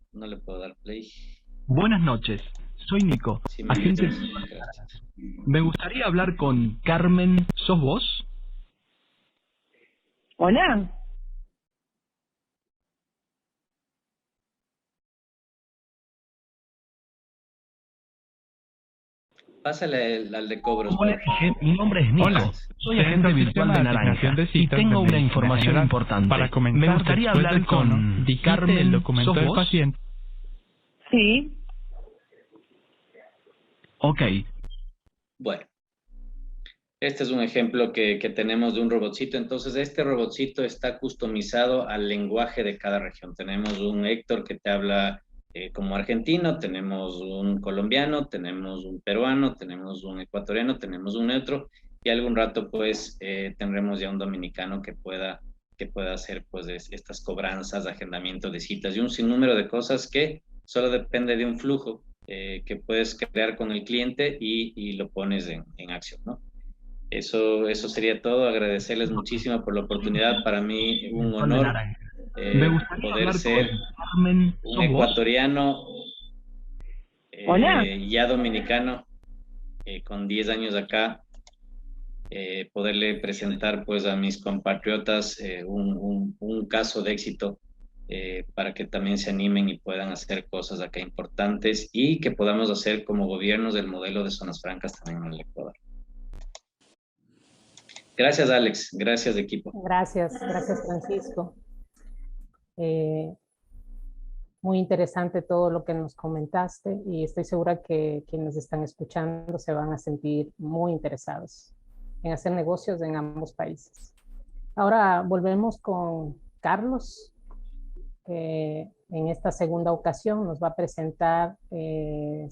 play. Buenas noches, soy Nico, Sí, agente. gracias. Me gustaría hablar con Carmen. ¿Sos vos? Hola. Pásale al de cobros. Como le dije, mi nombre es Nico. Hola, Soy agente virtual de Naranja y tengo una información importante. Para comenzar, me gustaría después hablar del tono, con digite Carmen. el documento ¿Sos del vos? paciente. Sí. Ok. Bueno, este es un ejemplo que tenemos de un robotcito. Entonces, este robotcito está customizado al lenguaje de cada región. Tenemos un Héctor que te habla como argentino, tenemos un colombiano, tenemos un peruano, tenemos un ecuatoriano, tenemos un neutro, y algún rato pues tendremos ya un dominicano que pueda hacer pues estas cobranzas, agendamiento de citas y un sinnúmero de cosas que solo depende de un flujo que puedes crear con el cliente y lo pones en acción, ¿no? Eso sería todo. Agradecerles muchísimo por la oportunidad. Para mí un honor poder ser Carmen. un ecuatoriano ya dominicano con 10 años acá, poderle presentar pues a mis compatriotas un caso de éxito para que también se animen y puedan hacer cosas acá importantes y que podamos hacer como gobiernos del modelo de zonas francas también en el Ecuador. Gracias, Alex. Gracias, equipo. Gracias Francisco. Muy interesante todo lo que nos comentaste y estoy segura que quienes están escuchando se van a sentir muy interesados en hacer negocios en ambos países. Ahora volvemos con Carlos, que en esta segunda ocasión nos va a presentar el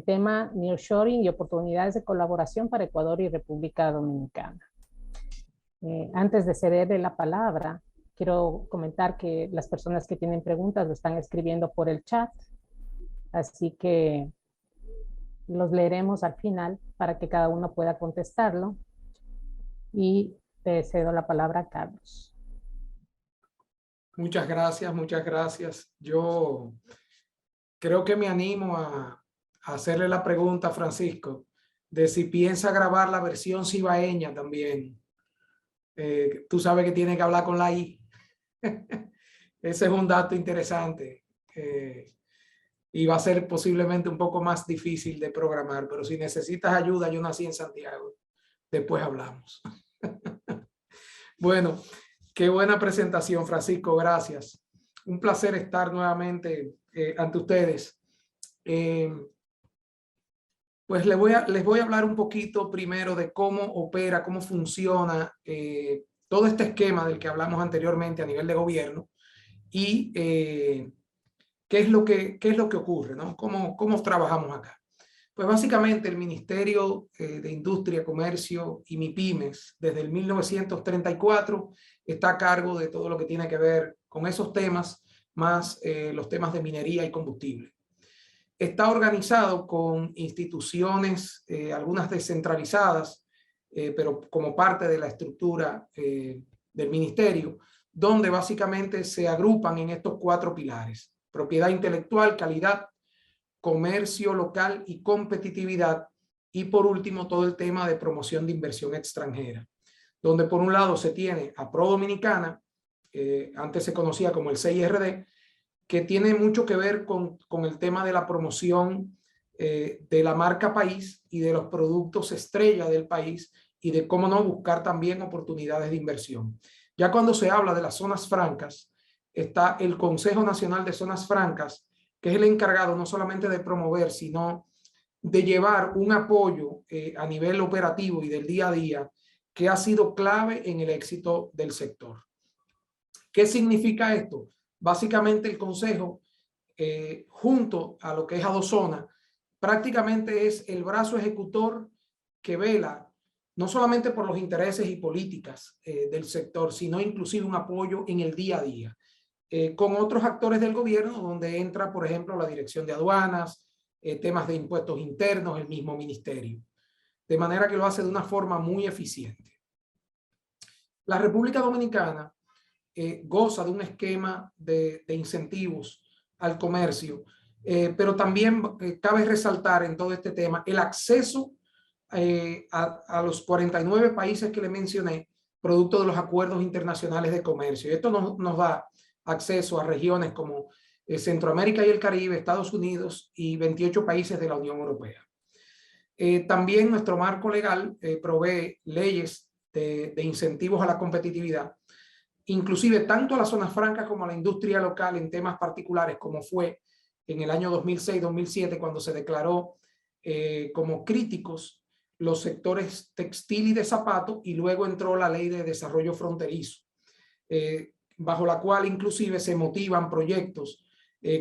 tema Nearshoring y oportunidades de colaboración para Ecuador y República Dominicana. Antes de cederle la palabra, quiero comentar que las personas que tienen preguntas lo están escribiendo por el chat, así que los leeremos al final para que cada uno pueda contestarlo. Y te cedo la palabra a Carlos. Muchas gracias, muchas gracias. Yo creo que me animo a hacerle la pregunta a Francisco de si piensa grabar la versión cibaeña también. Tú sabes que tiene que hablar con la I. Ese es un dato interesante y va a ser posiblemente un poco más difícil de programar, pero si necesitas ayuda, yo nací en Santiago. Después hablamos. Bueno, qué buena presentación, Francisco. Gracias. Un placer estar nuevamente ante ustedes. Pues les voy a hablar un poquito primero de cómo opera, cómo funciona todo este esquema del que hablamos anteriormente a nivel de gobierno y qué es lo que ocurre, ¿no? ¿Cómo trabajamos acá? Pues básicamente el Ministerio de Industria, Comercio y MIPYMES desde el 1934 está a cargo de todo lo que tiene que ver con esos temas, más los temas de minería y combustible. Está organizado con instituciones, algunas descentralizadas, pero como parte de la estructura del ministerio, donde básicamente se agrupan en estos 4 pilares: propiedad intelectual, calidad, comercio local y competitividad, y por último todo el tema de promoción de inversión extranjera. donde por un lado se tiene a Pro Dominicana, antes se conocía como el CIRD, que tiene mucho que ver con el tema de la promoción de la marca país y de los productos estrella del país y de cómo no buscar también oportunidades de inversión. Ya cuando se habla de las zonas francas, está el Consejo Nacional de Zonas Francas, que es el encargado no solamente de promover, sino de llevar un apoyo a nivel operativo y del día a día que ha sido clave en el éxito del sector. ¿Qué significa esto? Básicamente el Consejo, junto a lo que es Adozona, prácticamente es el brazo ejecutor que vela no solamente por los intereses y políticas del sector, sino inclusive un apoyo en el día a día, con otros actores del gobierno, donde entra, por ejemplo, la Dirección de Aduanas, temas de impuestos internos, el mismo ministerio. De manera que lo hace de una forma muy eficiente. La República Dominicana goza de un esquema de incentivos al comercio, pero también cabe resaltar en todo este tema el acceso a los 49 países que le mencioné, producto de los acuerdos internacionales de comercio. Y esto nos da acceso a regiones como Centroamérica y el Caribe, Estados Unidos y 28 países de la Unión Europea. También nuestro marco legal provee leyes de incentivos a la competitividad, inclusive tanto a las zonas francas como a la industria local en temas particulares, como fue en el año 2006-2007, cuando se declaró como críticos los sectores textil y de zapato, y luego entró la ley de desarrollo fronterizo, bajo la cual inclusive se motivan proyectos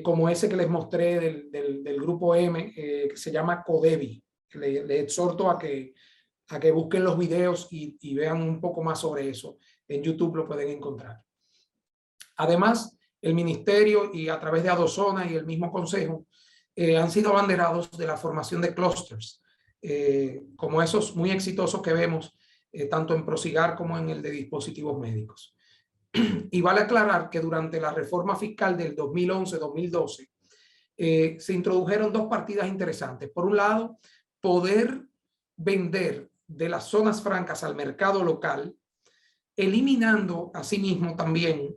como ese que les mostré del grupo M, que se llama CODEBI. Le exhorto a que busquen los videos y vean un poco más sobre eso. En YouTube lo pueden encontrar. Además, el ministerio y a través de Adozona y el mismo consejo han sido abanderados de la formación de clústeres, como esos muy exitosos que vemos tanto en Procigar como en el de dispositivos médicos. Y vale aclarar que durante la reforma fiscal del 2011-2012 se introdujeron dos partidas interesantes. Por un lado, poder vender de las zonas francas al mercado local, eliminando asimismo también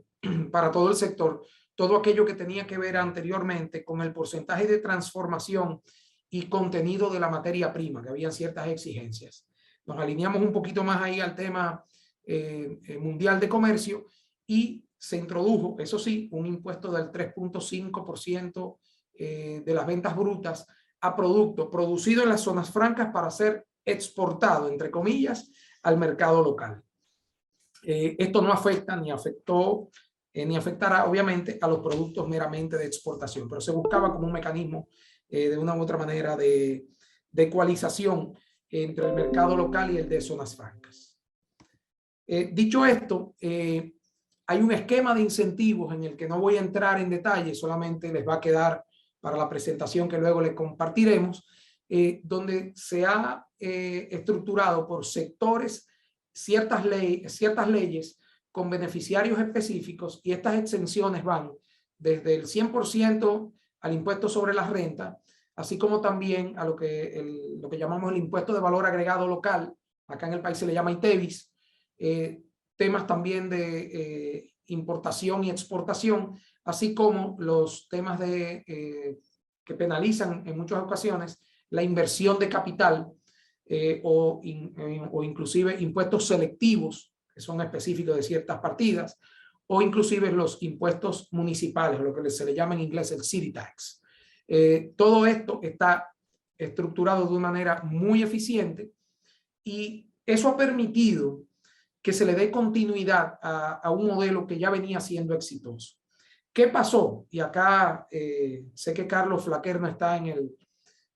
para todo el sector todo aquello que tenía que ver anteriormente con el porcentaje de transformación y contenido de la materia prima, que había ciertas exigencias. Nos alineamos un poquito más ahí al tema mundial de comercio y se introdujo, eso sí, un impuesto del 3.5% de las ventas brutas a producto producido en las zonas francas para ser exportado, entre comillas, al mercado local. Esto no afecta ni afectó ni afectará obviamente a los productos meramente de exportación, pero se buscaba como un mecanismo de una u otra manera de ecualización entre el mercado local y el de zonas francas. Dicho esto, hay un esquema de incentivos en el que no voy a entrar en detalle, solamente les va a quedar para la presentación que luego les compartiremos, donde se ha estructurado por sectores ciertas leyes con beneficiarios específicos, y estas exenciones van desde el 100% al impuesto sobre la renta, así como también a lo que llamamos el impuesto de valor agregado local, acá en el país se le llama ITEVIS, temas también de importación y exportación, así como los temas que penalizan en muchas ocasiones la inversión de capital o inclusive impuestos selectivos que son específicos de ciertas partidas, o inclusive los impuestos municipales, lo que se le llama en inglés el city tax. Todo esto está estructurado de una manera muy eficiente y eso ha permitido que se le dé continuidad a un modelo que ya venía siendo exitoso. ¿Qué pasó? Y acá sé que Carlos Flaquer no está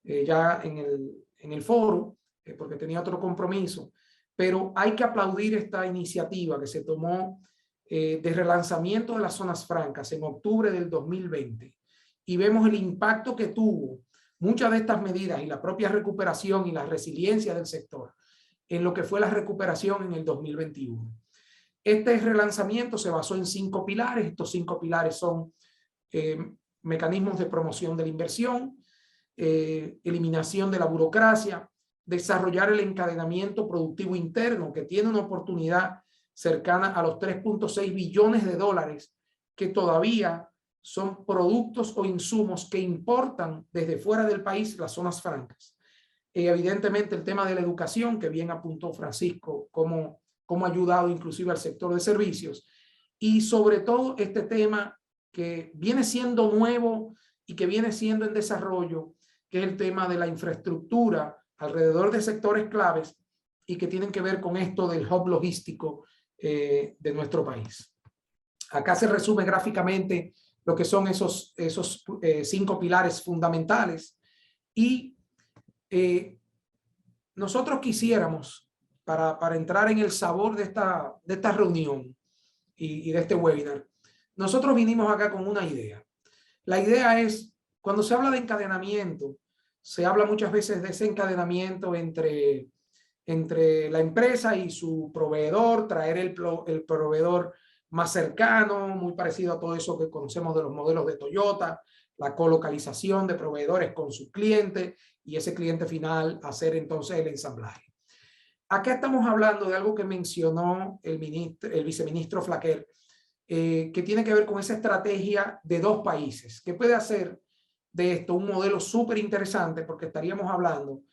ya en el foro porque tenía otro compromiso, pero hay que aplaudir esta iniciativa que se tomó de relanzamiento de las zonas francas en octubre del 2020, y vemos el impacto que tuvo muchas de estas medidas y la propia recuperación y la resiliencia del sector en lo que fue la recuperación en el 2021. Este relanzamiento se basó en 5 pilares. Estos 5 pilares son mecanismos de promoción de la inversión, eliminación de la burocracia, desarrollar el encadenamiento productivo interno, que tiene una oportunidad cercana a los 3.6 billones de dólares, que todavía son productos o insumos que importan desde fuera del país las zonas francas. Evidentemente el tema de la educación, que bien apuntó Francisco, cómo ha ayudado inclusive al sector de servicios, y sobre todo este tema que viene siendo nuevo y que viene siendo en desarrollo, que es el tema de la infraestructura alrededor de sectores claves y que tienen que ver con esto del hub logístico de nuestro país. Acá se resume gráficamente lo que son esos 5 pilares fundamentales, y nosotros quisiéramos, para entrar en el sabor de esta reunión y de este webinar, nosotros vinimos acá con una idea. La idea es, cuando se habla de encadenamiento, se habla muchas veces de ese encadenamiento entre la empresa y su proveedor, traer el proveedor más cercano, muy parecido a todo eso que conocemos de los modelos de Toyota, la colocalización de proveedores con sus clientes y ese cliente final hacer entonces el ensamblaje. Acá estamos hablando de algo que mencionó el viceministro Flaquer, que tiene que ver con esa estrategia de 2 países, que puede hacer de esto un modelo súper interesante, porque estaríamos hablando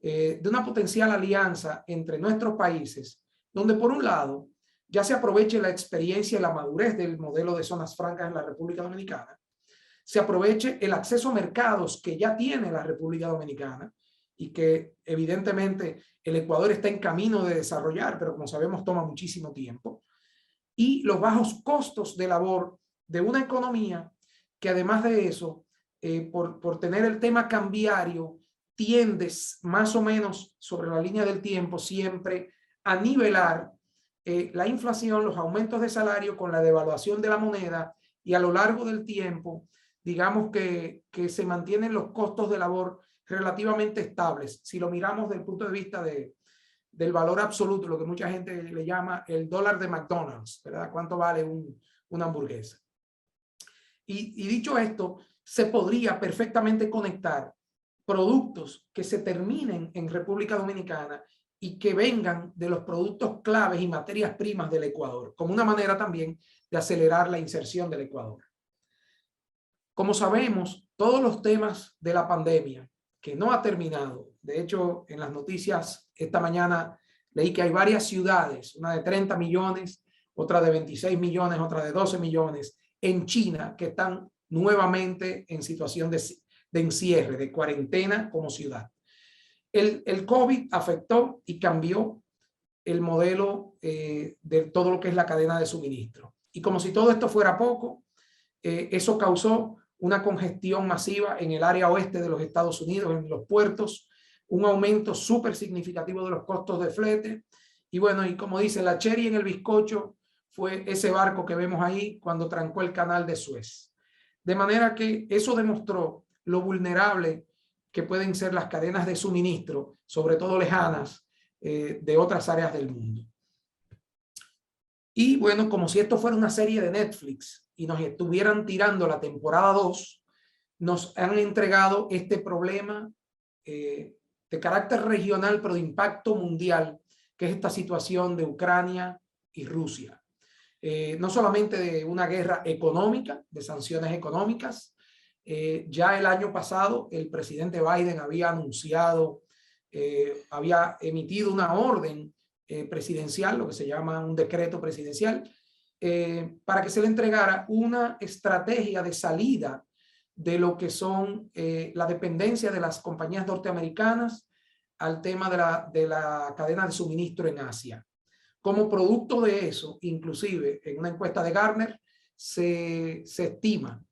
de una potencial alianza entre nuestros países, donde por un lado ya se aproveche la experiencia y la madurez del modelo de zonas francas en la República Dominicana, se aproveche el acceso a mercados que ya tiene la República Dominicana y que evidentemente el Ecuador está en camino de desarrollar, pero como sabemos toma muchísimo tiempo, y los bajos costos de labor de una economía que además de eso, por tener el tema cambiario, tiendes más o menos sobre la línea del tiempo siempre a nivelar la inflación, los aumentos de salario con la devaluación de la moneda, y a lo largo del tiempo, digamos que se mantienen los costos de labor relativamente estables. Si lo miramos desde el punto de vista del valor absoluto, lo que mucha gente le llama el dólar de McDonald's, ¿verdad? ¿Cuánto vale una hamburguesa? Y dicho esto, se podría perfectamente conectar productos que se terminen en República Dominicana y que vengan de los productos claves y materias primas del Ecuador, como una manera también de acelerar la inserción del Ecuador. Como sabemos, todos los temas de la pandemia, que no ha terminado, de hecho, en las noticias esta mañana leí que hay varias ciudades, una de 30 millones, otra de 26 millones, otra de 12 millones, en China, que están nuevamente en situación de encierre, de cuarentena como ciudad. El COVID afectó y cambió el modelo de todo lo que es la cadena de suministro. Y como si todo esto fuera poco, eso causó una congestión masiva en el área oeste de los Estados Unidos, en los puertos, un aumento súper significativo de los costos de flete. Y bueno, y como dice, la cherry en el bizcocho fue ese barco que vemos ahí cuando trancó el canal de Suez. De manera que eso demostró lo vulnerable que pueden ser las cadenas de suministro, sobre todo lejanas, de otras áreas del mundo. Y bueno, como si esto fuera una serie de Netflix y nos estuvieran tirando la temporada 2, nos han entregado este problema de carácter regional, pero de impacto mundial, que es esta situación de Ucrania y Rusia. No solamente de una guerra económica, de sanciones económicas. Ya el año pasado el presidente Biden había anunciado, había emitido una orden presidencial, lo que se llama un decreto presidencial, para que se le entregara una estrategia de salida de lo que son la dependencia de las compañías norteamericanas al tema de la cadena de suministro en Asia. Como producto de eso, inclusive en una encuesta de Gartner, se estima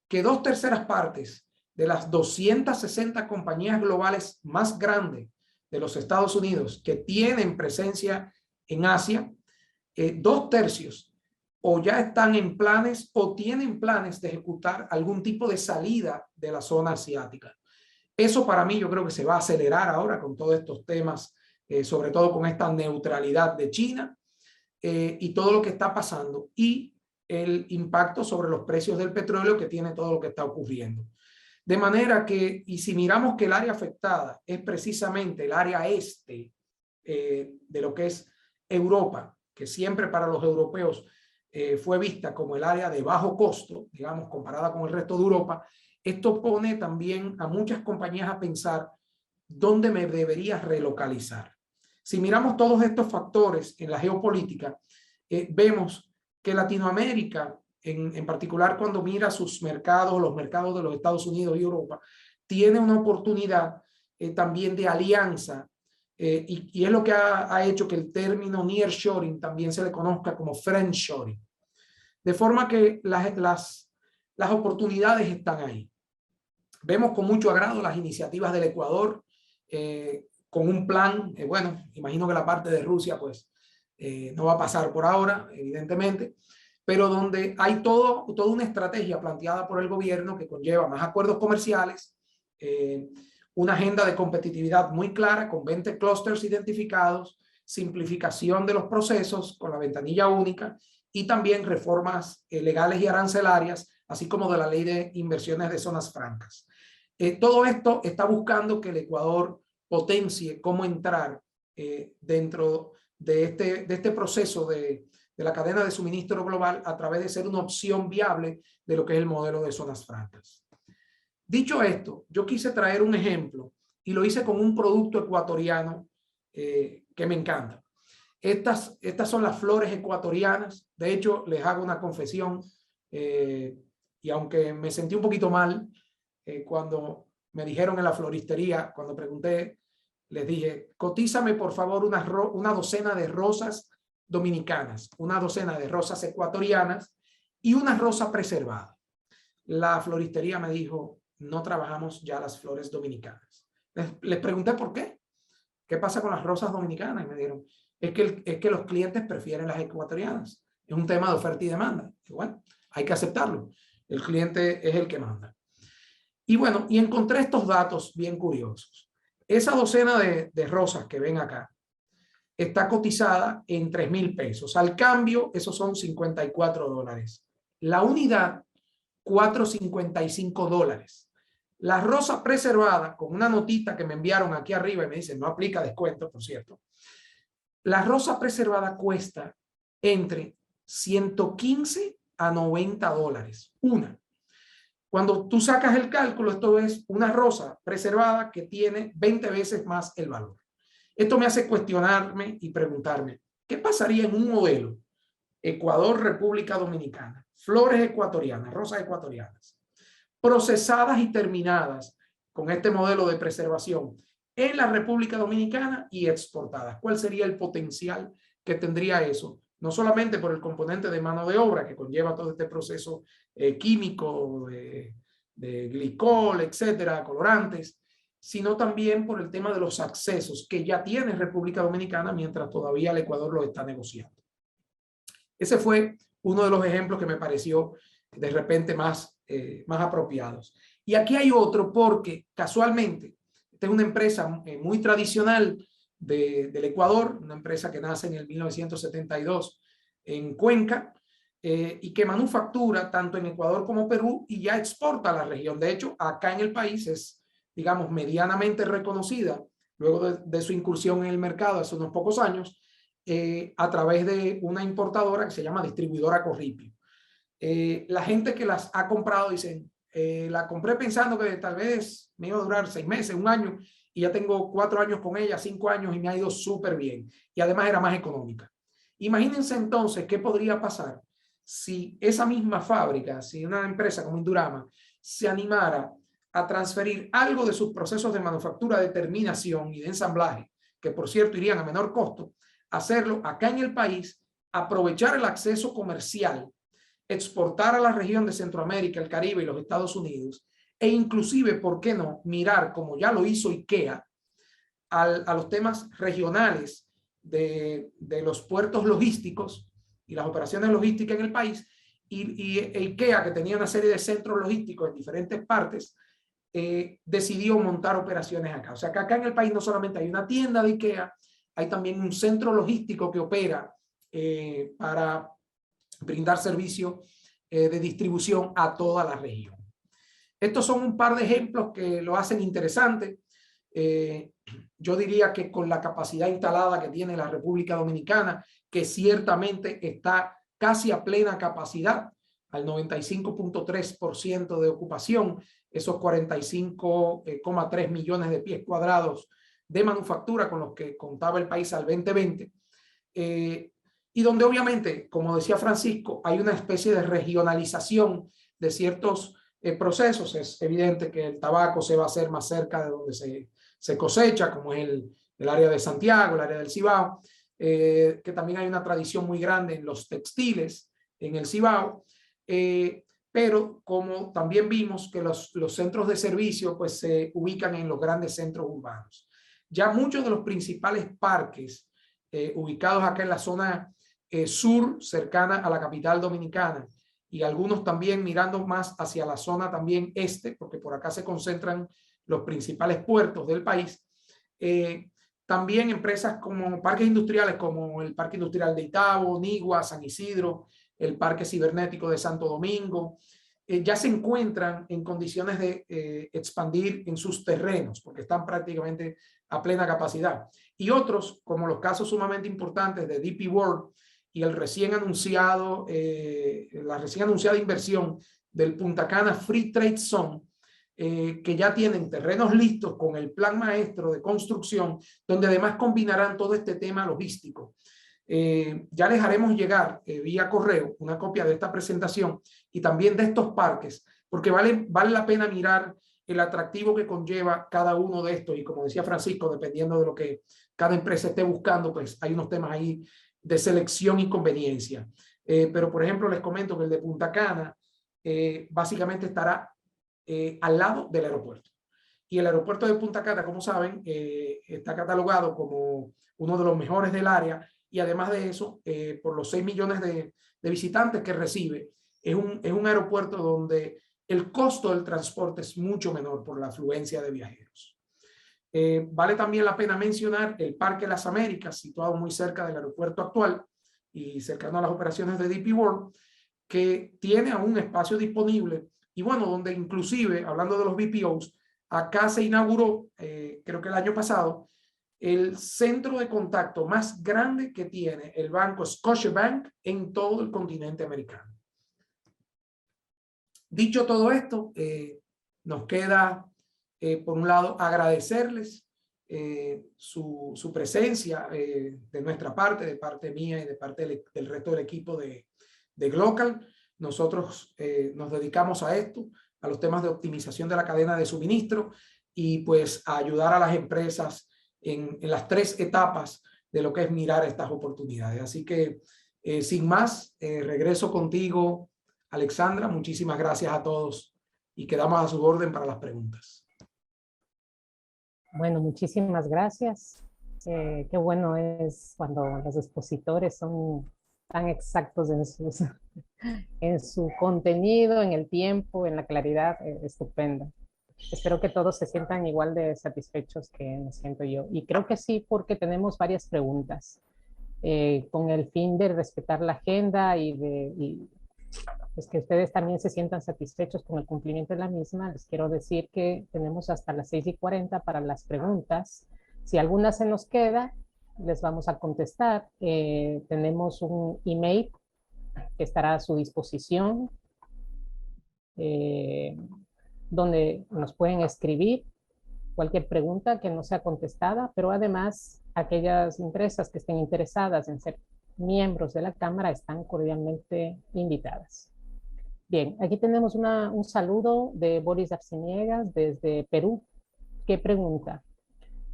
que 2/3 partes de las 260 compañías globales más grandes de los Estados Unidos que tienen presencia en Asia, 2/3 o ya están en planes o tienen planes de ejecutar algún tipo de salida de la zona asiática. Eso para mí yo creo que se va a acelerar ahora con todos estos temas, sobre todo con esta neutralidad de China y todo lo que está pasando y el impacto sobre los precios del petróleo que tiene todo lo que está ocurriendo. De manera que, y si miramos que el área afectada es precisamente el área este de lo que es Europa, que siempre para los europeos fue vista como el área de bajo costo, digamos, comparada con el resto de Europa, esto pone también a muchas compañías a pensar dónde me debería relocalizar. Si miramos todos estos factores en la geopolítica, vemos que Latinoamérica, en particular cuando mira sus mercados, los mercados de los Estados Unidos y Europa, tiene una oportunidad también de alianza y es lo que ha hecho que el término nearshoring también se le conozca como friendshoring. De forma que las oportunidades están ahí. Vemos con mucho agrado las iniciativas del Ecuador con un plan, bueno, imagino que la parte de Rusia pues no va a pasar por ahora, evidentemente, pero donde hay toda una estrategia planteada por el gobierno que conlleva más acuerdos comerciales, una agenda de competitividad muy clara con 20 clústeres identificados, simplificación de los procesos con la ventanilla única y también reformas legales y arancelarias, así como de la ley de inversiones de zonas francas. Todo esto está buscando que el Ecuador potencie cómo entrar dentro de este proceso de la cadena de suministro global a través de ser una opción viable de lo que es el modelo de zonas francas. Dicho esto, yo quise traer un ejemplo y lo hice con un producto ecuatoriano que me encanta. Estas son las flores ecuatorianas. De hecho, les hago una confesión y aunque me sentí un poquito mal cuando me dijeron en la floristería, cuando pregunté, les dije, cotízame por favor una docena de rosas dominicanas, una docena de rosas ecuatorianas y una rosa preservada. La floristería me dijo, no trabajamos ya las flores dominicanas. Les pregunté por qué. ¿Qué pasa con las rosas dominicanas? Y me dijeron, es que los clientes prefieren las ecuatorianas. Es un tema de oferta y demanda. Y bueno, hay que aceptarlo. El cliente es el que manda. Y bueno, y encontré estos datos bien curiosos. Esa docena de rosas que ven acá está cotizada en 3,000 pesos. Al cambio, esos son $54. La unidad, $4.55. La rosa preservada, con una notita que me enviaron aquí arriba y me dicen, no aplica descuento, por cierto. La rosa preservada cuesta entre 115 a $90. Una. Cuando tú sacas el cálculo, esto es una rosa preservada que tiene 20 veces más el valor. Esto me hace cuestionarme y preguntarme, ¿qué pasaría en un modelo Ecuador, República Dominicana? Flores ecuatorianas, rosas ecuatorianas, procesadas y terminadas con este modelo de preservación en la República Dominicana y exportadas. ¿Cuál sería el potencial que tendría eso? No solamente por el componente de mano de obra que conlleva todo este proceso químico de glicol, etcétera, colorantes, sino también por el tema de los accesos que ya tiene República Dominicana mientras todavía el Ecuador lo está negociando. Ese fue uno de los ejemplos que me pareció de repente más apropiados. Y aquí hay otro porque casualmente esta es una empresa muy tradicional del Ecuador, una empresa que nace en el 1972 en Cuenca y que manufactura tanto en Ecuador como Perú y ya exporta a la región. De hecho, acá en el país es, digamos, medianamente reconocida luego de su incursión en el mercado hace unos pocos años a través de una importadora que se llama Distribuidora Corripio. La gente que las ha comprado dicen, la compré pensando que tal vez me iba a durar 6 meses, 1 año, y ya tengo 4 años con ella, 5 años y me ha ido súper bien. Y además era más económica. Imagínense entonces qué podría pasar si esa misma fábrica, si una empresa como Indurama se animara a transferir algo de sus procesos de manufactura, de terminación y de ensamblaje, que por cierto irían a menor costo, hacerlo acá en el país, aprovechar el acceso comercial, exportar a la región de Centroamérica, el Caribe y los Estados Unidos, e inclusive, ¿por qué no?, mirar, como ya lo hizo IKEA, a los temas regionales de los puertos logísticos y las operaciones logísticas en el país, y IKEA, que tenía una serie de centros logísticos en diferentes partes, decidió montar operaciones acá. O sea, que acá en el país no solamente hay una tienda de IKEA, hay también un centro logístico que opera para brindar servicio de distribución a toda la región. Estos son un par de ejemplos que lo hacen interesante. Yo diría que con la capacidad instalada que tiene la República Dominicana, que ciertamente está casi a plena capacidad, al 95.3% de ocupación, esos 45,3 millones de pies cuadrados de manufactura con los que contaba el país al 2020, y donde obviamente, como decía Francisco, hay una especie de regionalización de ciertos procesos. Es evidente que el tabaco se va a hacer más cerca de donde se cosecha, como es el área de Santiago, el área del Cibao, que también hay una tradición muy grande en los textiles en el Cibao, pero como también vimos que los centros de servicio pues se ubican en los grandes centros urbanos. Ya muchos de los principales parques ubicados acá en la zona sur, cercana a la capital dominicana, y algunos también mirando más hacia la zona también este, porque por acá se concentran los principales puertos del país. También empresas como parques industriales, como el Parque Industrial de Itabo, Nigua, San Isidro, el Parque Cibernético de Santo Domingo, ya se encuentran en condiciones de expandir en sus terrenos, porque están prácticamente a plena capacidad. Y otros, como los casos sumamente importantes de DP World y el recién anunciado, la recién anunciada inversión del Punta Cana Free Trade Zone, que ya tienen terrenos listos con el plan maestro de construcción, donde además combinarán todo este tema logístico. Ya les haremos llegar vía correo una copia de esta presentación y también de estos parques, porque vale la pena mirar el atractivo que conlleva cada uno de estos. Y como decía Francisco, dependiendo de lo que cada empresa esté buscando, pues hay unos temas ahí de selección y conveniencia. Pero, por ejemplo, les comento que el de Punta Cana básicamente estará al lado del aeropuerto. Y el aeropuerto de Punta Cana, como saben, está catalogado como uno de los mejores del área, y además de eso, por los 6 millones de visitantes que recibe, es un aeropuerto donde el costo del transporte es mucho menor por la afluencia de viajeros. Vale también la pena mencionar el Parque Las Américas, situado muy cerca del aeropuerto actual y cercano a las operaciones de DP World, que tiene aún espacio disponible. Y bueno, donde inclusive, hablando de los BPOs, acá se inauguró, creo que el año pasado, el centro de contacto más grande que tiene el banco Scotiabank en todo el continente americano. Dicho todo esto, nos queda, por un lado, agradecerles su presencia de nuestra parte, de parte mía y de parte del resto del equipo de Glocal. Nosotros nos dedicamos a esto, a los temas de optimización de la cadena de suministro y pues a ayudar a las empresas en las 3 etapas de lo que es mirar estas oportunidades. Así que sin más, regreso contigo, Alexandra. Muchísimas gracias a todos y quedamos a su orden para las preguntas. Bueno, muchísimas gracias. Qué bueno es cuando los expositores son tan exactos en su contenido, en el tiempo, en la claridad. Estupenda. Espero que todos se sientan igual de satisfechos que me siento yo. Y creo que sí, porque tenemos varias preguntas con el fin de respetar la agenda y pues que ustedes también se sientan satisfechos con el cumplimiento de la misma. Les quiero decir que tenemos hasta las 6:40 para las preguntas. Si alguna se nos queda, les vamos a contestar. Tenemos un email que estará a su disposición, donde nos pueden escribir cualquier pregunta que no sea contestada, pero además aquellas empresas que estén interesadas en ser miembros de la Cámara están cordialmente invitadas. Bien, aquí tenemos un saludo de Boris Arciniegas desde Perú, que pregunta: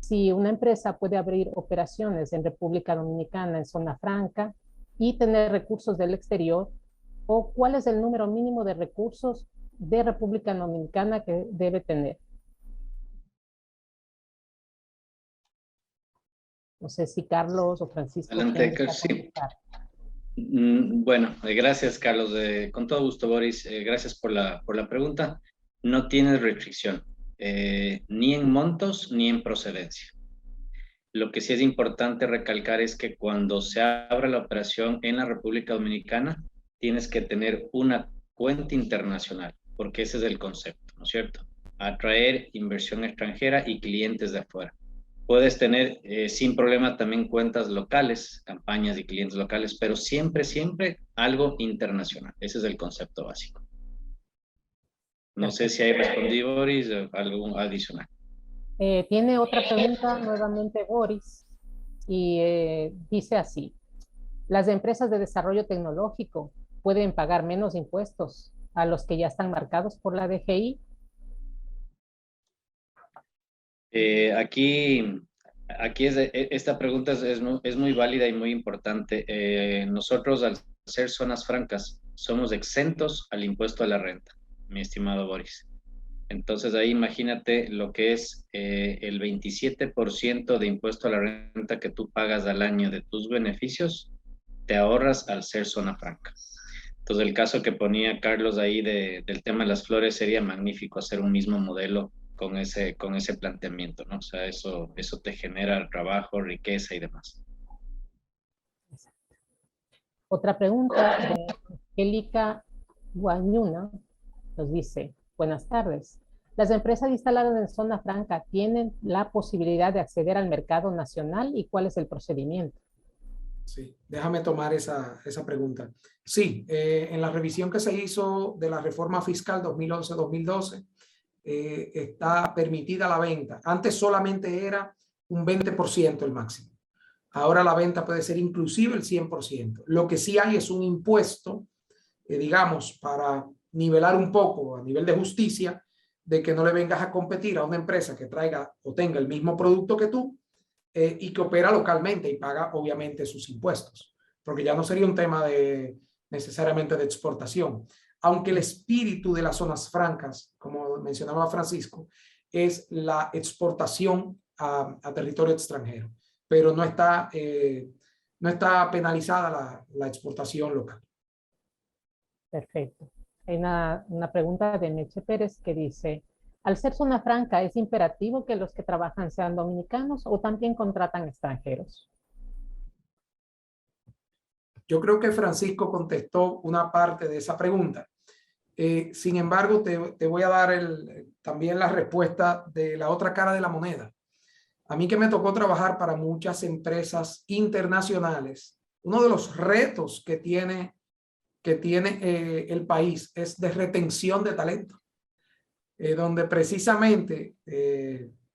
si una empresa puede abrir operaciones en República Dominicana en zona franca y tener recursos del exterior, o cuál es el número mínimo de recursos de República Dominicana que debe tener. No sé si Carlos o Francisco. Adelante, sí. Bueno, gracias, Carlos. Con todo gusto, Boris. Gracias por la pregunta. No tiene restricción, ni en montos ni en procedencia. Lo que sí es importante recalcar es que cuando se abra la operación en la República Dominicana, tienes que tener una cuenta internacional, porque ese es el concepto. ¿no es cierto? Atraer inversión extranjera y clientes de afuera. Puedes tener sin problema también cuentas locales, campañas y clientes locales, pero siempre, siempre algo internacional. Ese es el concepto básico. No sé si hay respondido, Boris, o algo adicional. Tiene otra pregunta nuevamente Boris y dice así. ¿Las empresas de desarrollo tecnológico pueden pagar menos impuestos a los que ya están marcados por la DGI? Esta pregunta es muy válida y muy importante. Nosotros, al ser zonas francas, somos exentos al impuesto a la renta, mi estimado Boris. Entonces ahí imagínate lo que es el 27% de impuesto a la renta que tú pagas al año de tus beneficios, te ahorras al ser zona franca. Entonces el caso que ponía Carlos ahí del tema de las flores sería magnífico hacer un mismo modelo con ese planteamiento, ¿no? O sea, eso te genera trabajo, riqueza y demás. Otra pregunta de Angélica Guañuna nos dice, buenas tardes. ¿Las empresas instaladas en zona franca tienen la posibilidad de acceder al mercado nacional y cuál es el procedimiento? Sí, déjame tomar esa pregunta. Sí, en la revisión que se hizo de la reforma fiscal 2011-2012, está permitida la venta. Antes solamente era un 20% el máximo. Ahora la venta puede ser inclusive el 100%. Lo que sí hay es un impuesto, digamos, para nivelar un poco a nivel de justicia, de que no le vengas a competir a una empresa que traiga o tenga el mismo producto que tú y que opera localmente y paga obviamente sus impuestos, porque ya no sería un tema necesariamente de exportación. Aunque el espíritu de las zonas francas, como mencionaba Francisco, es la exportación a territorio extranjero, pero no está penalizada la exportación local. Perfecto. Hay una pregunta de Meche Pérez que dice, al ser zona franca, ¿es imperativo que los que trabajan sean dominicanos o también contratan extranjeros? Yo creo que Francisco contestó una parte de esa pregunta. Sin embargo, te voy a dar también la respuesta de la otra cara de la moneda. A mí que me tocó trabajar para muchas empresas internacionales, uno de los retos que tiene el país es de retención de talento, donde precisamente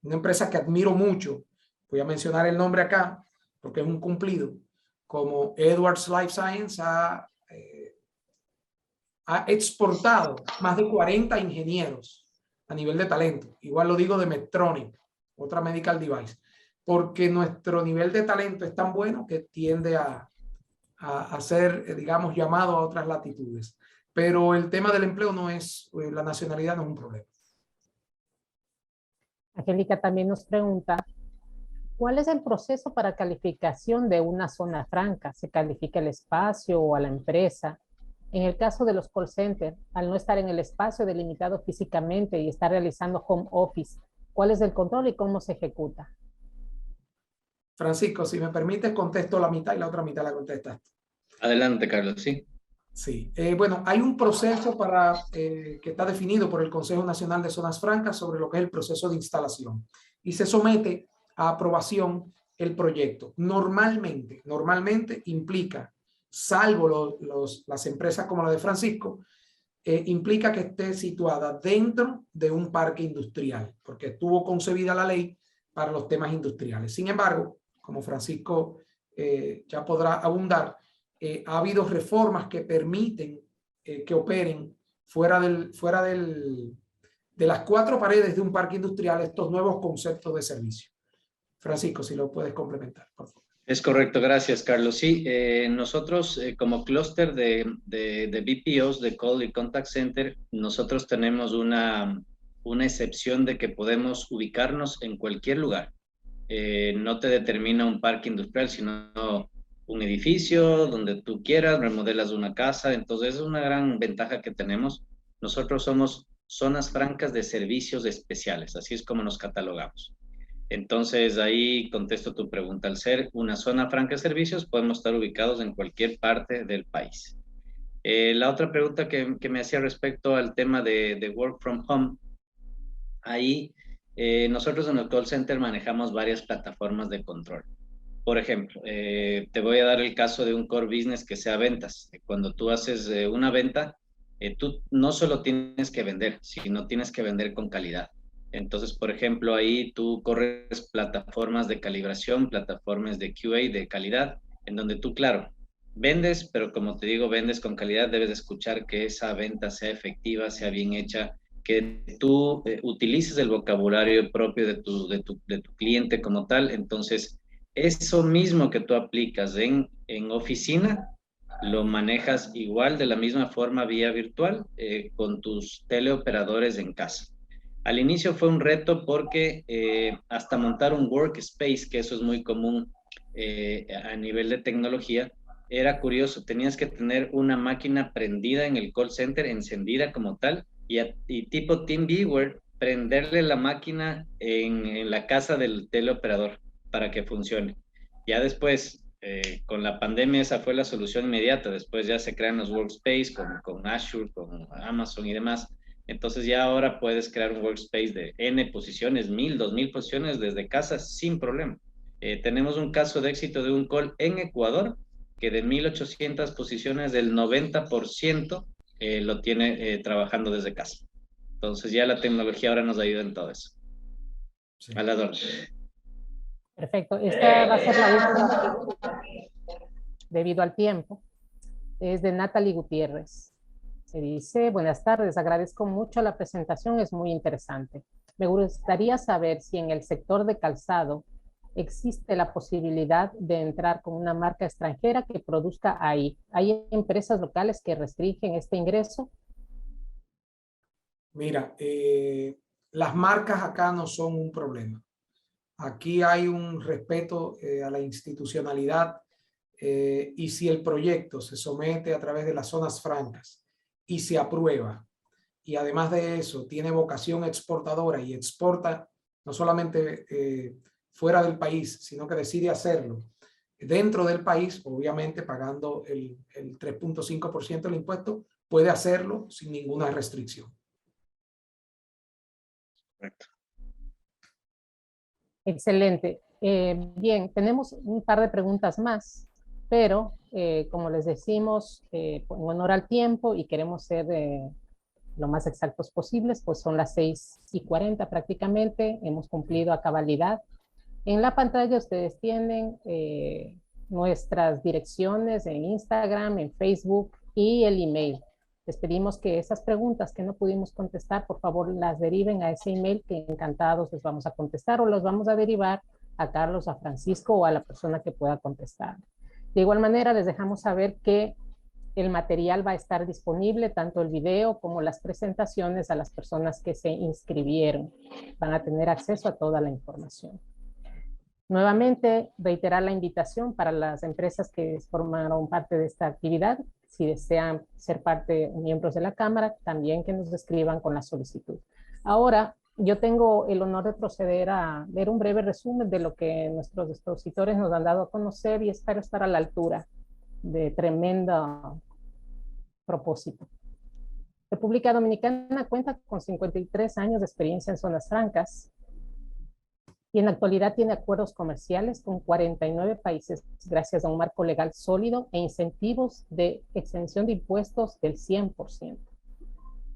una empresa que admiro mucho, voy a mencionar el nombre acá porque es un cumplido, como Edwards Life Science ha exportado más de 40 ingenieros a nivel de talento. Igual lo digo de Medtronic, otra medical device, porque nuestro nivel de talento es tan bueno que tiende a ser, digamos, llamado a otras latitudes. Pero el tema del empleo no es, la nacionalidad no es un problema. Angélica también nos pregunta, ¿cuál es el proceso para calificación de una zona franca? ¿Se califica el espacio o a la empresa? En el caso de los call centers, al no estar en el espacio delimitado físicamente y estar realizando home office, ¿cuál es el control y cómo se ejecuta? Francisco, si me permites, contesto la mitad y la otra mitad la contestas. Adelante, Carlos, sí. Sí, bueno, hay un proceso que está definido por el Consejo Nacional de Zonas Francas sobre lo que es el proceso de instalación y se somete a aprobación el proyecto. Normalmente implica, salvo las empresas como la de Francisco, implica que esté situada dentro de un parque industrial, porque estuvo concebida la ley para los temas industriales. Sin embargo, como Francisco ya podrá abundar, ha habido reformas que permiten que operen fuera de las 4 paredes de un parque industrial estos nuevos conceptos de servicio. Francisco, si lo puedes complementar, por favor. Es correcto, gracias, Carlos. Sí, nosotros como clúster de BPOs, de Call y Contact Center, nosotros tenemos una excepción de que podemos ubicarnos en cualquier lugar. No te determina un parque industrial, sino un edificio donde tú quieras, remodelas una casa. Entonces es una gran ventaja que tenemos. Nosotros somos zonas francas de servicios especiales, así es como nos catalogamos. Entonces ahí contesto tu pregunta. Al ser una zona franca de servicios, podemos estar ubicados en cualquier parte del país. La otra pregunta que me hacía respecto al tema de work from home, Ahí nosotros en el call center manejamos varias plataformas de control. Por ejemplo, te voy a dar el caso de un core business que sea ventas. Cuando tú haces una venta, tú no solo tienes que vender, sino tienes que vender con calidad. Entonces, por ejemplo, ahí tú corres plataformas de calibración, plataformas de QA de calidad, en donde tú, claro, vendes, pero como te digo, vendes con calidad, debes escuchar que esa venta sea efectiva, sea bien hecha, que tú utilices el vocabulario propio de tu cliente como tal. Entonces, eso mismo que tú aplicas en oficina, lo manejas igual de la misma forma vía virtual con tus teleoperadores en casa. Al inicio fue un reto porque hasta montar un workspace, que eso es muy común a nivel de tecnología, era curioso. Tenías que tener una máquina prendida en el call center, encendida como tal, y tipo TeamViewer, prenderle la máquina en la casa del teleoperador para que funcione. Ya después, con la pandemia, esa fue la solución inmediata. Después ya se crean los workspace con Azure, con Amazon y demás. Entonces ya ahora puedes crear un workspace de N posiciones, 1000, 2000 posiciones desde casa sin problema. Tenemos un caso de éxito de un call en Ecuador que de 1800 posiciones del 90% lo tiene trabajando desde casa. Entonces ya la tecnología ahora nos ayuda en todo eso. Sí. A la dona. Perfecto. Esta va a ser la última pregunta debido al tiempo. Es de Natalie Gutiérrez. Se dice, buenas tardes, agradezco mucho la presentación, es muy interesante. Me gustaría saber si en el sector de calzado existe la posibilidad de entrar con una marca extranjera que produzca ahí. ¿Hay empresas locales que restringen este ingreso? Mira, las marcas acá no son un problema. Aquí hay un respeto a la institucionalidad y si el proyecto se somete a través de las zonas francas y se aprueba, y además de eso tiene vocación exportadora y exporta no solamente fuera del país, sino que decide hacerlo dentro del país, obviamente pagando el 3.5% del impuesto, puede hacerlo sin ninguna restricción. Correcto. Excelente. Bien, tenemos un par de preguntas más, pero como les decimos, en honor al tiempo y queremos ser lo más exactos posibles, pues son las 6:40 prácticamente, hemos cumplido a cabalidad. En la pantalla ustedes tienen nuestras direcciones en Instagram, en Facebook y el email. Les pedimos que esas preguntas que no pudimos contestar, por favor, las deriven a ese email que encantados les vamos a contestar o los vamos a derivar a Carlos, a Francisco o a la persona que pueda contestar. De igual manera, les dejamos saber que el material va a estar disponible, tanto el video como las presentaciones a las personas que se inscribieron. Van a tener acceso a toda la información. Nuevamente, reiterar la invitación para las empresas que formaron parte de esta actividad. Si desean ser miembros de la Cámara, también que nos escriban con la solicitud. Ahora, yo tengo el honor de proceder a ver un breve resumen de lo que nuestros expositores nos han dado a conocer y espero estar a la altura de tremendo propósito. República Dominicana cuenta con 53 años de experiencia en zonas francas, y en la actualidad tiene acuerdos comerciales con 49 países gracias a un marco legal sólido e incentivos de exención de impuestos del 100%.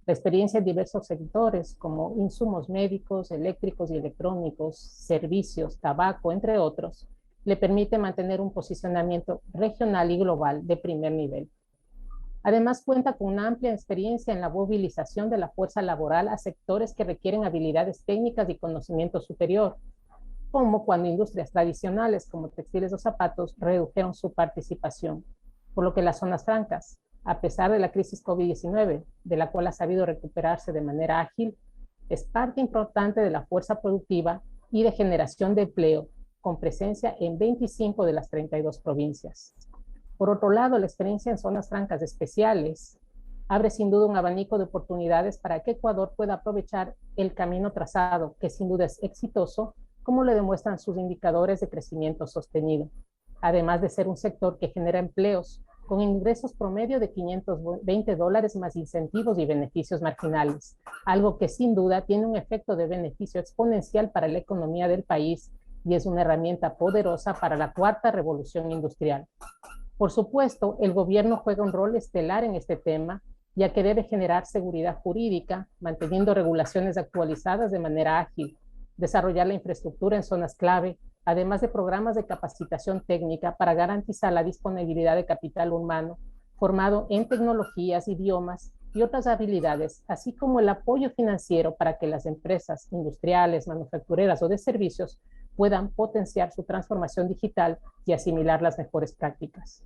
La experiencia en diversos sectores como insumos médicos, eléctricos y electrónicos, servicios, tabaco, entre otros, le permite mantener un posicionamiento regional y global de primer nivel. Además, cuenta con una amplia experiencia en la movilización de la fuerza laboral a sectores que requieren habilidades técnicas y conocimiento superior, como cuando industrias tradicionales como textiles o zapatos redujeron su participación, por lo que las zonas francas, a pesar de la crisis COVID-19, de la cual ha sabido recuperarse de manera ágil, es parte importante de la fuerza productiva y de generación de empleo, con presencia en 25 de las 32 provincias. Por otro lado, la experiencia en zonas francas especiales abre sin duda un abanico de oportunidades para que Ecuador pueda aprovechar el camino trazado, que sin duda es exitoso, como le demuestran sus indicadores de crecimiento sostenido, además de ser un sector que genera empleos con ingresos promedio de $520 más incentivos y beneficios marginales, algo que sin duda tiene un efecto de beneficio exponencial para la economía del país y es una herramienta poderosa para la cuarta revolución industrial. Por supuesto, el gobierno juega un rol estelar en este tema, ya que debe generar seguridad jurídica, manteniendo regulaciones actualizadas de manera ágil, desarrollar la infraestructura en zonas clave, además de programas de capacitación técnica para garantizar la disponibilidad de capital humano formado en tecnologías, idiomas y otras habilidades, así como el apoyo financiero para que las empresas industriales, manufactureras o de servicios puedan potenciar su transformación digital y asimilar las mejores prácticas.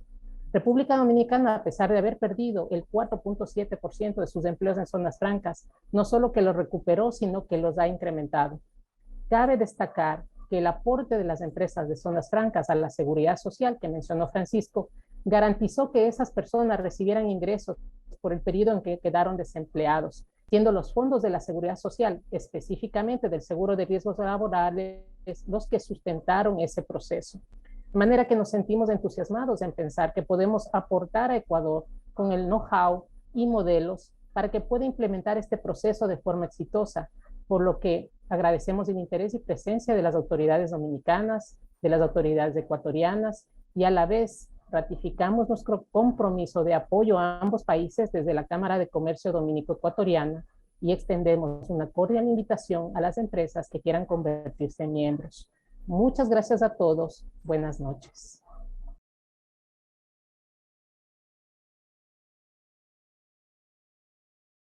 República Dominicana, a pesar de haber perdido el 4.7% de sus empleos en zonas francas, no solo que los recuperó, sino que los ha incrementado. Cabe destacar que el aporte de las empresas de zonas francas a la seguridad social que mencionó Francisco garantizó que esas personas recibieran ingresos por el periodo en que quedaron desempleados, siendo los fondos de la seguridad social, específicamente del seguro de riesgos laborales, los que sustentaron ese proceso. De manera que nos sentimos entusiasmados en pensar que podemos aportar a Ecuador con el know-how y modelos para que pueda implementar este proceso de forma exitosa, por lo que agradecemos el interés y presencia de las autoridades dominicanas, de las autoridades ecuatorianas y a la vez ratificamos nuestro compromiso de apoyo a ambos países desde la Cámara de Comercio Dominico-Ecuatoriana y extendemos una cordial invitación a las empresas que quieran convertirse en miembros. Muchas gracias a todos. Buenas noches.